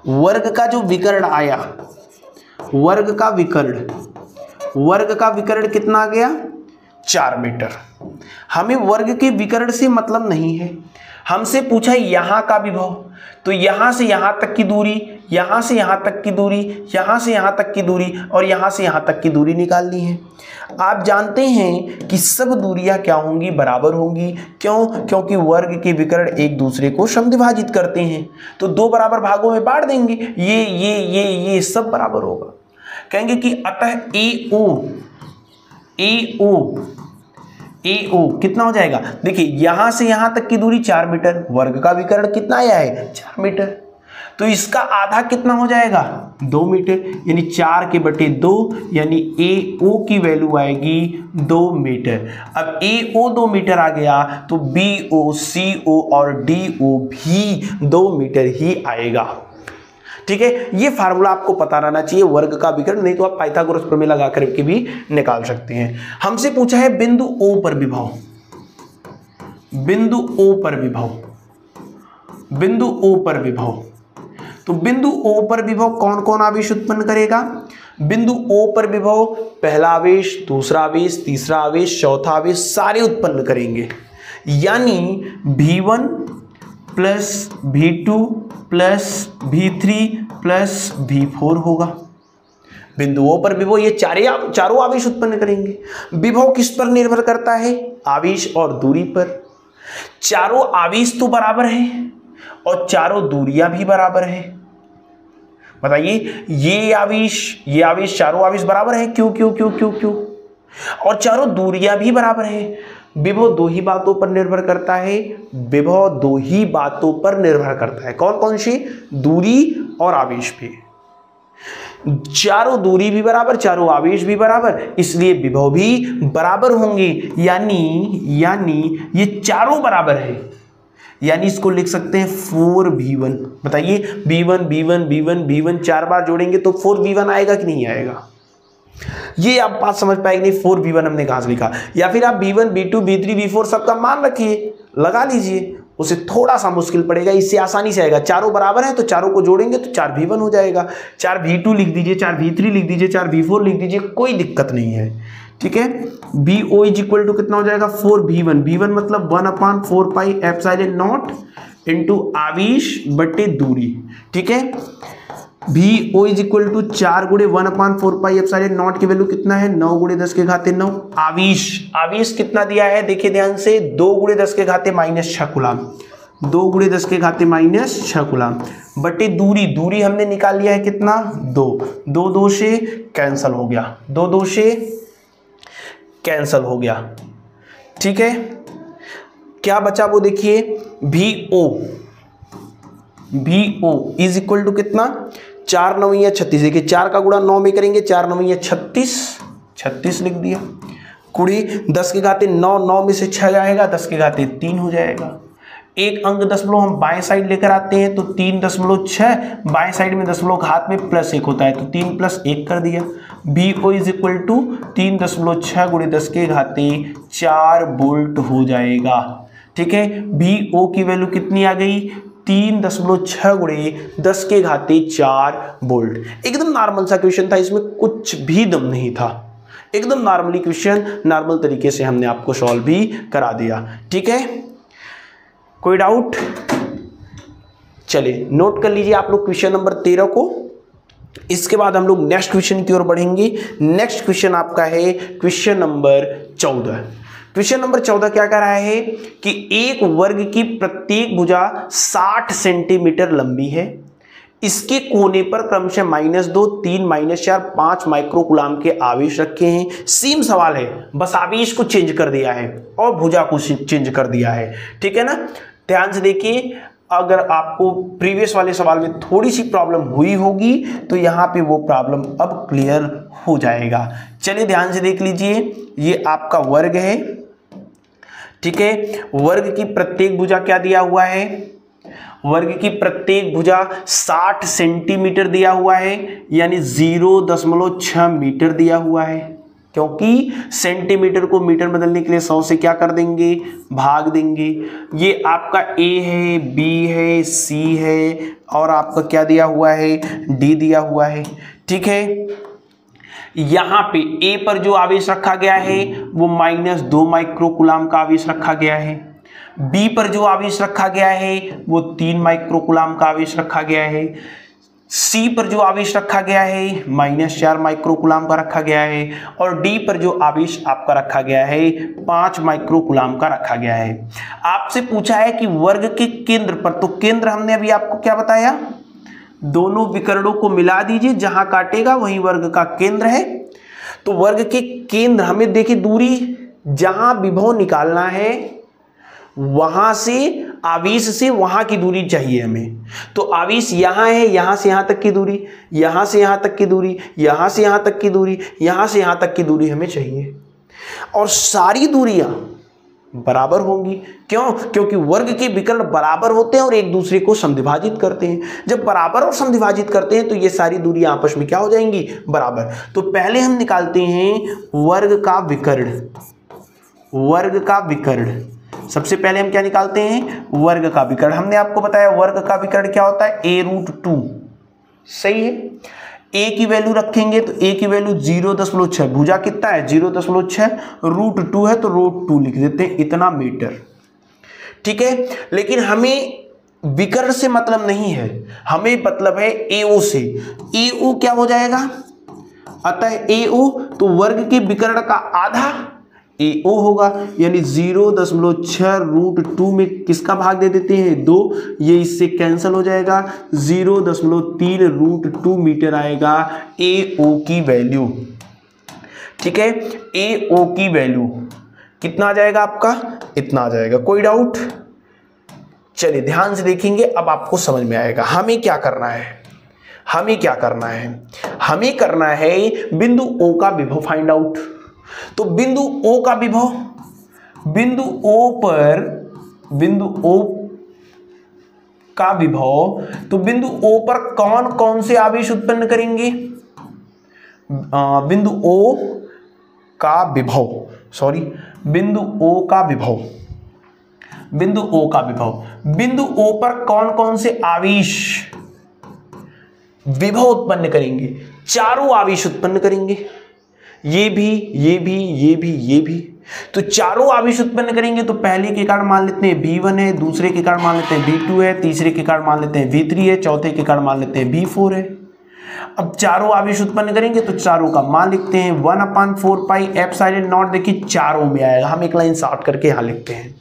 वर्ग का जो विकर्ण आया, वर्ग का विकर्ण कितना आ गया, 4 मीटर। हमें वर्ग के विकर्ण से मतलब नहीं है, हमसे पूछा यहां का विभव, तो यहां से यहां तक की दूरी, यहां से यहां तक की दूरी, यहां से यहां तक की दूरी और यहां से यहां तक की दूरी निकालनी है। आप जानते हैं कि सब दूरियां क्या होंगी, बराबर होंगी। क्यों? क्योंकि वर्ग के विकर्ण एक दूसरे को समद्विभाजित करते हैं, तो 2 बराबर भागों में बांट देंगे, ये सब बराबर होगा। कहेंगे कि अतः AO कितना हो जाएगा, देखिए यहां से यहां तक की दूरी 4 मीटर, वर्ग का विकर्ण कितना आया है 4 मीटर, तो इसका आधा कितना हो जाएगा 2 मीटर, यानी 4 के बटे 2, यानी AO की वैल्यू आएगी 2 मीटर। अब AO 2 मीटर आ गया तो BO, CO और DO भी 2 मीटर ही आएगा, ठीक है। ये फार्मूला आपको पता रहना चाहिए वर्ग का विकर्ण, नहीं तो आप पाइथागोरस प्रमेय लगा करके भी निकाल सकते हैं। हमसे पूछा है बिंदु O पर विभव, बिंदु O पर विभव, बिंदु O पर विभव, तो बिंदु O पर विभव कौन कौन आवेश उत्पन्न करेगा, बिंदु O पर विभव पहला आवेश, दूसरा आवेश, तीसरा आवेश, चौथा आवेश सारे उत्पन्न करेंगे, यानी V1 plus V2 plus V3 plus V4 होगा। बिंदुओं पर विभव ये चारों आवेश उत्पन्न करेंगे। विभव किस पर निर्भर करता है? आवेश और दूरी पर। चारों आवेश तो बराबर है और चारों दूरियां भी बराबर है। बताइए, ये आवेश चारों आवेश बराबर है। क्यों? और चारों दूरियां भी बराबर है। विभव दो ही बातों पर निर्भर करता है। विभव दो ही बातों पर निर्भर करता है। कौन कौन सी? दूरी और आवेश पे। चारों दूरी भी बराबर, चारों आवेश भी बराबर, इसलिए विभव भी बराबर होंगे। यानी ये चारों बराबर है। यानी इसको लिख सकते हैं 4v1। बताइए, b1 चार बार जोड़ेंगे तो 4v1 आएगा कि नहीं आएगा? ये आप बात समझ पाएंगे। 4v1 हमने कहां से लिखा? या फिर आप b1 b2 b3 b4 सबका मान रखिए, लगा लीजिए, उसे थोड़ा सा मुश्किल पड़ेगा, इससे आसानी से आएगा। चारों बराबर हैं तो चारों को जोड़ेंगे तो 4v1 हो जाएगा। 4v2 लिख दीजिए, 4v3 लिख दीजिए, 4v4 लिख दीजिए, कोई दिक्कत नहीं है। ठीक है, BO इज इक्वल टू कितना हो जाएगा? 4v1। v1 मतलब 1/4 पाई एप्सिलॉन नॉट इंटू आवेश बटे दूरी। ठीक है, BO इज इक्वल टू 4 गुणे 1/4 पाई एप्सिलॉन नॉट की वैल्यू कितना है? 9 गुणे 10 के घाते 9। आवेश कितना दिया है? देखिए ध्यान से, 2 गुणे 10 के घाते -6 कूलम। 2 गुणे 10 के घाते -6 कूलम बटे दूरी हमने निकाल लिया है कितना? 2 2 से कैंसल हो गया, 2 से कैंसल हो गया। ठीक है, क्या बचा वो देखिए, VO इज इक्वल टू कितना? 4 9 36। देखिए 4 का गुणा 9 में करेंगे, 4 9 36 लिख दिया। कुड़ी 10 के घाते 9 में से 6 जाएगा, 10 के घाते 3 हो जाएगा। एक अंक दशमलव हम बाएं साइड लेकर आते हैं तो 3.6, बाएं साइड में दशमलव घात में +1 होता है तो 3 + 1 कर दिया। BO इज इक्वल टू 3.6 गुणे 10 के घाते 4 वोल्ट हो जाएगा। ठीक है, BO की वैल्यू कितनी आ गई? 3.6 गुणे 10 के घाते 4 वोल्ट। एकदम नॉर्मल सा क्वेश्चन था, इसमें कुछ भी दम नहीं था। एकदम नॉर्मली क्वेश्चन, नॉर्मल तरीके से हमने आपको सॉल्व भी करा दिया। ठीक है, कोई डाउट? चलिए नोट कर लीजिए आप लोग क्वेश्चन नंबर 13 को। इसके बाद हम लोग नेक्स्ट क्वेश्चन की ओर बढ़ेंगे। नेक्स्ट क्वेश्चन आपका है क्वेश्चन नंबर 14। क्वेश्चन नंबर 14 क्या कह रहा है कि एक वर्ग की प्रत्येक भुजा 60 सेंटीमीटर लंबी है। इसके कोने पर क्रमशः -2, 3, -4, 5 माइक्रोकूलम के आवेश रखे हैं। सेम सवाल है, बस आवेश को चेंज कर दिया है और भुजा को चेंज कर दिया है। ठीक है ना, ध्यान से देखिए, अगर आपको प्रीवियस वाले सवाल में थोड़ी सी प्रॉब्लम हुई होगी तो यहाँ पे वो प्रॉब्लम अब क्लियर हो जाएगा। चलिए ध्यान से देख लीजिए, ये आपका वर्ग है। ठीक है, वर्ग की प्रत्येक भुजा क्या दिया हुआ है? वर्ग की प्रत्येक भुजा 60 सेंटीमीटर दिया हुआ है, यानी 0.6 मीटर दिया हुआ है। क्योंकि सेंटीमीटर को मीटर बदलने के लिए 100 से क्या कर देंगे? भाग देंगे। ये आपका A है, B है, C है और आपका क्या दिया हुआ है? D दिया हुआ है। ठीक है, यहाँ पे A पर जो आवेश रखा गया है वो -2 माइक्रोकूलम का आवेश रखा गया है। B पर जो आवेश रखा गया है वो 3 माइक्रोकूलम का आवेश रखा गया है। C पर जो आवेश रखा गया है -4 माइक्रोकूलम का रखा गया है। और D पर जो आवेश आपका रखा गया है 5 माइक्रोकूलम का रखा गया है। आपसे पूछा है कि वर्ग के केंद्र पर, तो केंद्र हमने अभी आपको क्या बताया? दोनों विकर्णों को मिला दीजिए, जहां काटेगा वही वर्ग का केंद्र है। तो वर्ग के केंद्र हमें देखिए, दूरी जहां विभव निकालना है वहां से, आवेश से वहां की दूरी चाहिए हमें। तो आवेश यहां है, यहां से यहां तक की दूरी, यहां से यहां तक की दूरी, यहां से यहां तक की दूरी, यहां से यहां तक की दूरी हमें चाहिए। और सारी दूरियां बराबर होंगी। क्यों? क्योंकि वर्ग के विकर्ण बराबर होते हैं और एक दूसरे को समद्विभाजित करते हैं। जब बराबर और समद्विभाजित करते हैं तो ये सारी दूरियां आपस में क्या हो जाएंगी? बराबर। तो पहले हम निकालते हैं वर्ग का विकर्ण। वर्ग का विकर्ण, सबसे पहले हम क्या निकालते हैं? वर्ग का विकर्ण। हमने आपको बताया वर्ग का विकर्ण क्या होता है? a√2। सही है। a की वैल्यू रखेंगे तो a की वैल्यू 0.6, भुजा कितना है? 0.6, √2 है तो √2 लिख देते हैं, इतना मीटर। ठीक है, लेकिन हमें विकर्ण से मतलब नहीं है, हमें मतलब है AO से। AO क्या हो जाएगा? अतः AO तो वर्ग के विकर्ण का आधा AO होगा, यानी 0.6 √2 में किसका भाग दे देते हैं 2, ये इससे कैंसिल हो जाएगा, 0.3 √2 मीटर आएगा AO की वैल्यू। ठीक है, AO की वैल्यू कितना आ जाएगा आपका, इतना आ जाएगा। कोई डाउट? चलिए ध्यान से देखेंगे, अब आपको समझ में आएगा। हमें क्या करना है, हमें क्या करना है, हमें करना है बिंदु O का विभव फाइंड आउट। तो बिंदु O का विभव, बिंदु O का विभव, तो बिंदु O पर कौन कौन से आवेश उत्पन्न करेंगे, बिंदु O का विभव, सॉरी बिंदु O का विभव, बिंदु O का विभव, बिंदु O पर कौन कौन से आवेश विभव उत्पन्न करेंगे, चारों आवेश उत्पन्न करेंगे, ये भी, ये भी, ये भी, ये भी। तो चारों आवेश उत्पन्न करेंगे, तो पहले के कारण मान लेते हैं V1 है, दूसरे के कारण मान लेते हैं V2 है, तीसरे के कारण मान लेते हैं V3 है, चौथे के कारण मान लेते हैं V4 है। अब चारों आवेश उत्पन्न करेंगे तो चारों का मान लिखते हैं 1/4 पाई एप्सिलॉन नॉट। देखिए चारों में आएगा, हम एक लाइन शॉर्ट करके यहाँ लिखते हैं।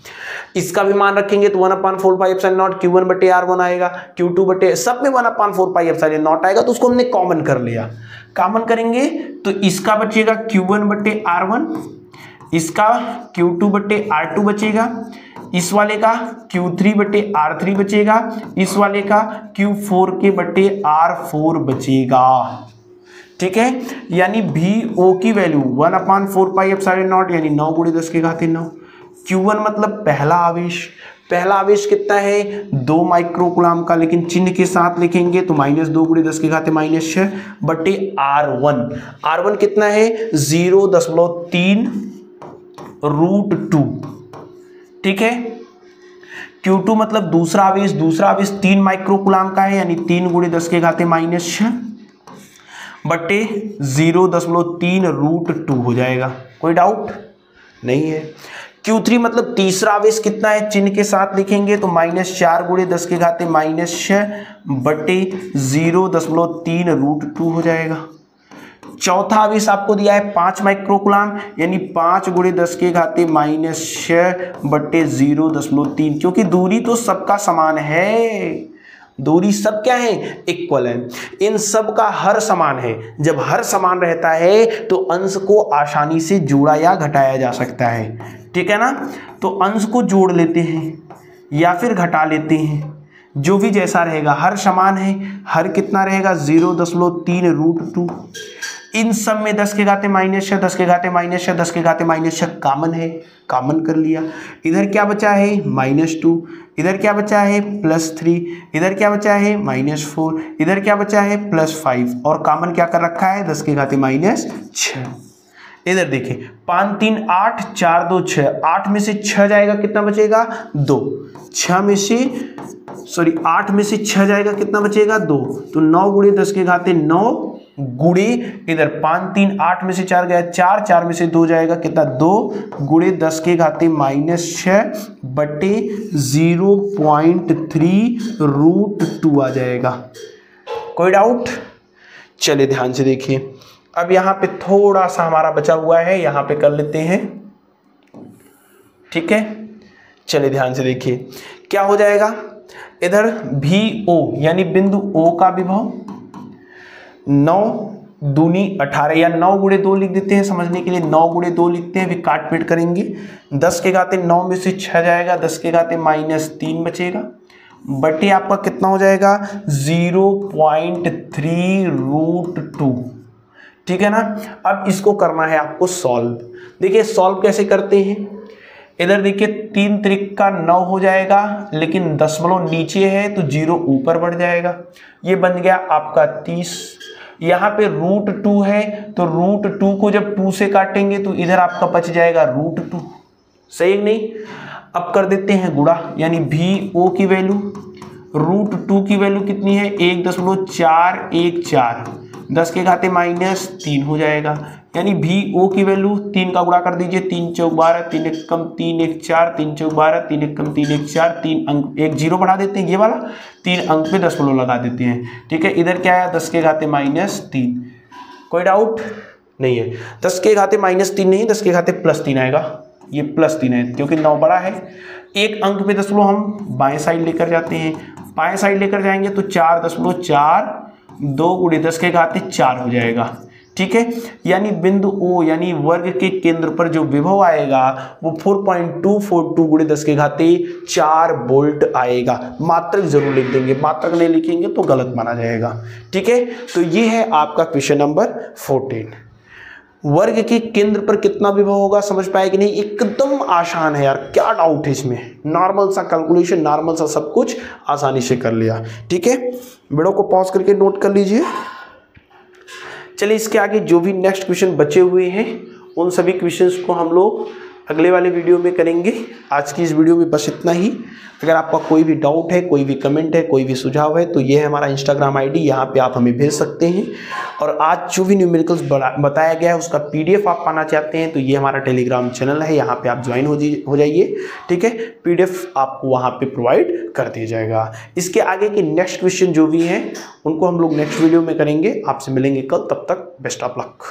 इसका भी मान रखेंगे तो 1/4 पाई एप्सिलॉन नॉट Q1/R1 आएगा, Q2 सब में 1/4 पाई एप्सिलॉन नॉट आएगा, तो उसको हमने कॉमन कर लिया। कॉमन करेंगे तो इसका बचेगा Q1/R1, इसका Q2/R2 बचेगा, इस वाले का Q3/R3 बचेगा, इस वाले का Q4/R4 बचेगा। ठीक है, यानी VO की वैल्यू 1/4 पाई एप्सिलॉन नॉट, यानी 9 × 10⁹। Q1 मतलब पहला आवेश, पहला आवेश कितना है 2 माइक्रोकूलम का, लेकिन चिन्ह के साथ लिखेंगे तो -2 × 10⁻⁶ बटे R1। R1 कितना है 0.3 √2। ठीक है, Q2 मतलब दूसरा आवेश, दूसरा आवेश 3 माइक्रोकूलम का है, यानी 3 × 10⁻⁶ बटे 0.3 √2 हो जाएगा। कोई डाउट नहीं है। Q3 मतलब तीसरा आवेश कितना है, चिन्ह के साथ लिखेंगे तो -4 × 10⁻⁶ बटे 0.3 √2 हो जाएगा। चौथा आवेश आपको दिया है 5 माइक्रोकूलम, यानी 5 × 10⁻⁶ बटे 0.3, क्योंकि दूरी तो सबका समान है, दूरी सब क्या है इक्वल है, इन सब का हर समान है। जब हर समान रहता है तो अंश को आसानी से जोड़ा या घटाया जा सकता है। ठीक है ना, तो अंश को जोड़ लेते हैं या फिर घटा लेते हैं, जो भी जैसा रहेगा, हर समान है, हर कितना रहेगा 0.3 √2। इन सब में 10⁻⁻⁶, 10⁻⁻⁶, 10⁻⁻⁶ कॉमन है, कॉमन कर लिया। इधर क्या बचा है -2, इधर क्या बचा है +3, इधर क्या बचा है -4, इधर क्या बचा है +5, और कॉमन क्या कर रखा है 10⁻⁻⁶। इधर देखिए 5 3 8 4 2 6, 8 में से 6 जाएगा, कितना बचेगा 2, 8 में से 6 जाएगा, कितना बचेगा 2, तो 9 × 10⁹ गुणे इधर 5 3 8 में से 4 गया 4, 4 में से 2 जाएगा, कितना 2 × 10⁻⁻⁶ बटे 0.3 √2 आ जाएगा। कोई डाउट? चलिए ध्यान से देखिए, अब यहाँ पे थोड़ा सा हमारा बचा हुआ है, यहाँ पे कर लेते हैं। ठीक है, चलिए ध्यान से देखिए क्या हो जाएगा। इधर VO यानी बिंदु O का विभव 9 दूनी 18, या 9 × 2 लिख देते हैं समझने के लिए, 9 × 2 लिखते हैं, फिर काट पीट करेंगे। 10⁻9 में से 6 जाएगा, 10⁻³ बचेगा, बटे आपका कितना हो जाएगा 0.3 √2। ठीक है ना, अब इसको करना है आपको सॉल्व। देखिए सॉल्व कैसे करते हैं, इधर देखिए 3 त्रिक का 9 हो जाएगा, लेकिन दशमलव नीचे है तो 0 ऊपर बढ़ जाएगा, ये बन गया आपका 30। यहाँ पे √2 है तो √2 को जब 2 से काटेंगे तो इधर आपका बच जाएगा √2, सही नहीं। अब कर देते हैं गुणा, यानी VO की वैल्यू √2 की वैल्यू कितनी है 1.414, 10⁻³ हो जाएगा, यानी VO की वैल्यू 3 का गुणा कर दीजिए, 3 चौक 12, 3 एक कम 3 एक 4, 3 चौक 12, 3 एक कम 3 एक 4, 3 अंक, एक 0 बढ़ा देते हैं, ये वाला 3 अंक पे दशमलव लगा देते हैं। ठीक है, इधर क्या आया 10⁻³ कोई डाउट नहीं है। 10 के घाते -3 नहीं, 10 के घाते +3 आएगा, ये +3 है क्योंकि 9 बड़ा है। एक अंक में दशमलव हम बाएं साइड लेकर जाते हैं, बाएं साइड लेकर जाएंगे तो 4.4 2 × 10 के घाते 4 हो जाएगा, ठीक है। यानी बिंदु O यानी वर्ग के केंद्र पर जो विभव आएगा वो 4.242 × 10 के घाते 4 वोल्ट आएगा। मात्रक जरूर लिख देंगे, मात्रक नहीं लिखेंगे तो गलत माना जाएगा, ठीक है। तो ये है आपका क्वेश्चन नंबर 14। वर्ग के केंद्र पर कितना विभव होगा समझ पाए कि नहीं? एकदम आसान है यार, क्या डाउट है इसमें? नॉर्मल सा कैलकुलेशन, नॉर्मल सा सब कुछ आसानी से कर लिया, ठीक है। वीडियो को पॉज करके नोट कर लीजिए। चलिए इसके आगे जो भी नेक्स्ट क्वेश्चन बचे हुए हैं उन सभी क्वेश्चंस को हम लोग अगले वाले वीडियो में करेंगे। आज की इस वीडियो में बस इतना ही। अगर आपका कोई भी डाउट है, कोई भी कमेंट है, कोई भी सुझाव है तो ये है हमारा इंस्टाग्राम आईडी, यहाँ पे आप हमें भेज सकते हैं। और आज जो भी न्यूमेरिकल्स बताया गया है उसका PDF आप पाना चाहते हैं तो ये हमारा टेलीग्राम चैनल है, यहाँ पे आप ज्वाइन हो जाइए, ठीक है। PDF आपको वहाँ पे प्रोवाइड कर दिया जाएगा। इसके आगे के नेक्स्ट क्वेश्चन जो भी हैं उनको हम लोग नेक्स्ट वीडियो में करेंगे। आपसे मिलेंगे कल, तब तक बेस्ट ऑफ लक।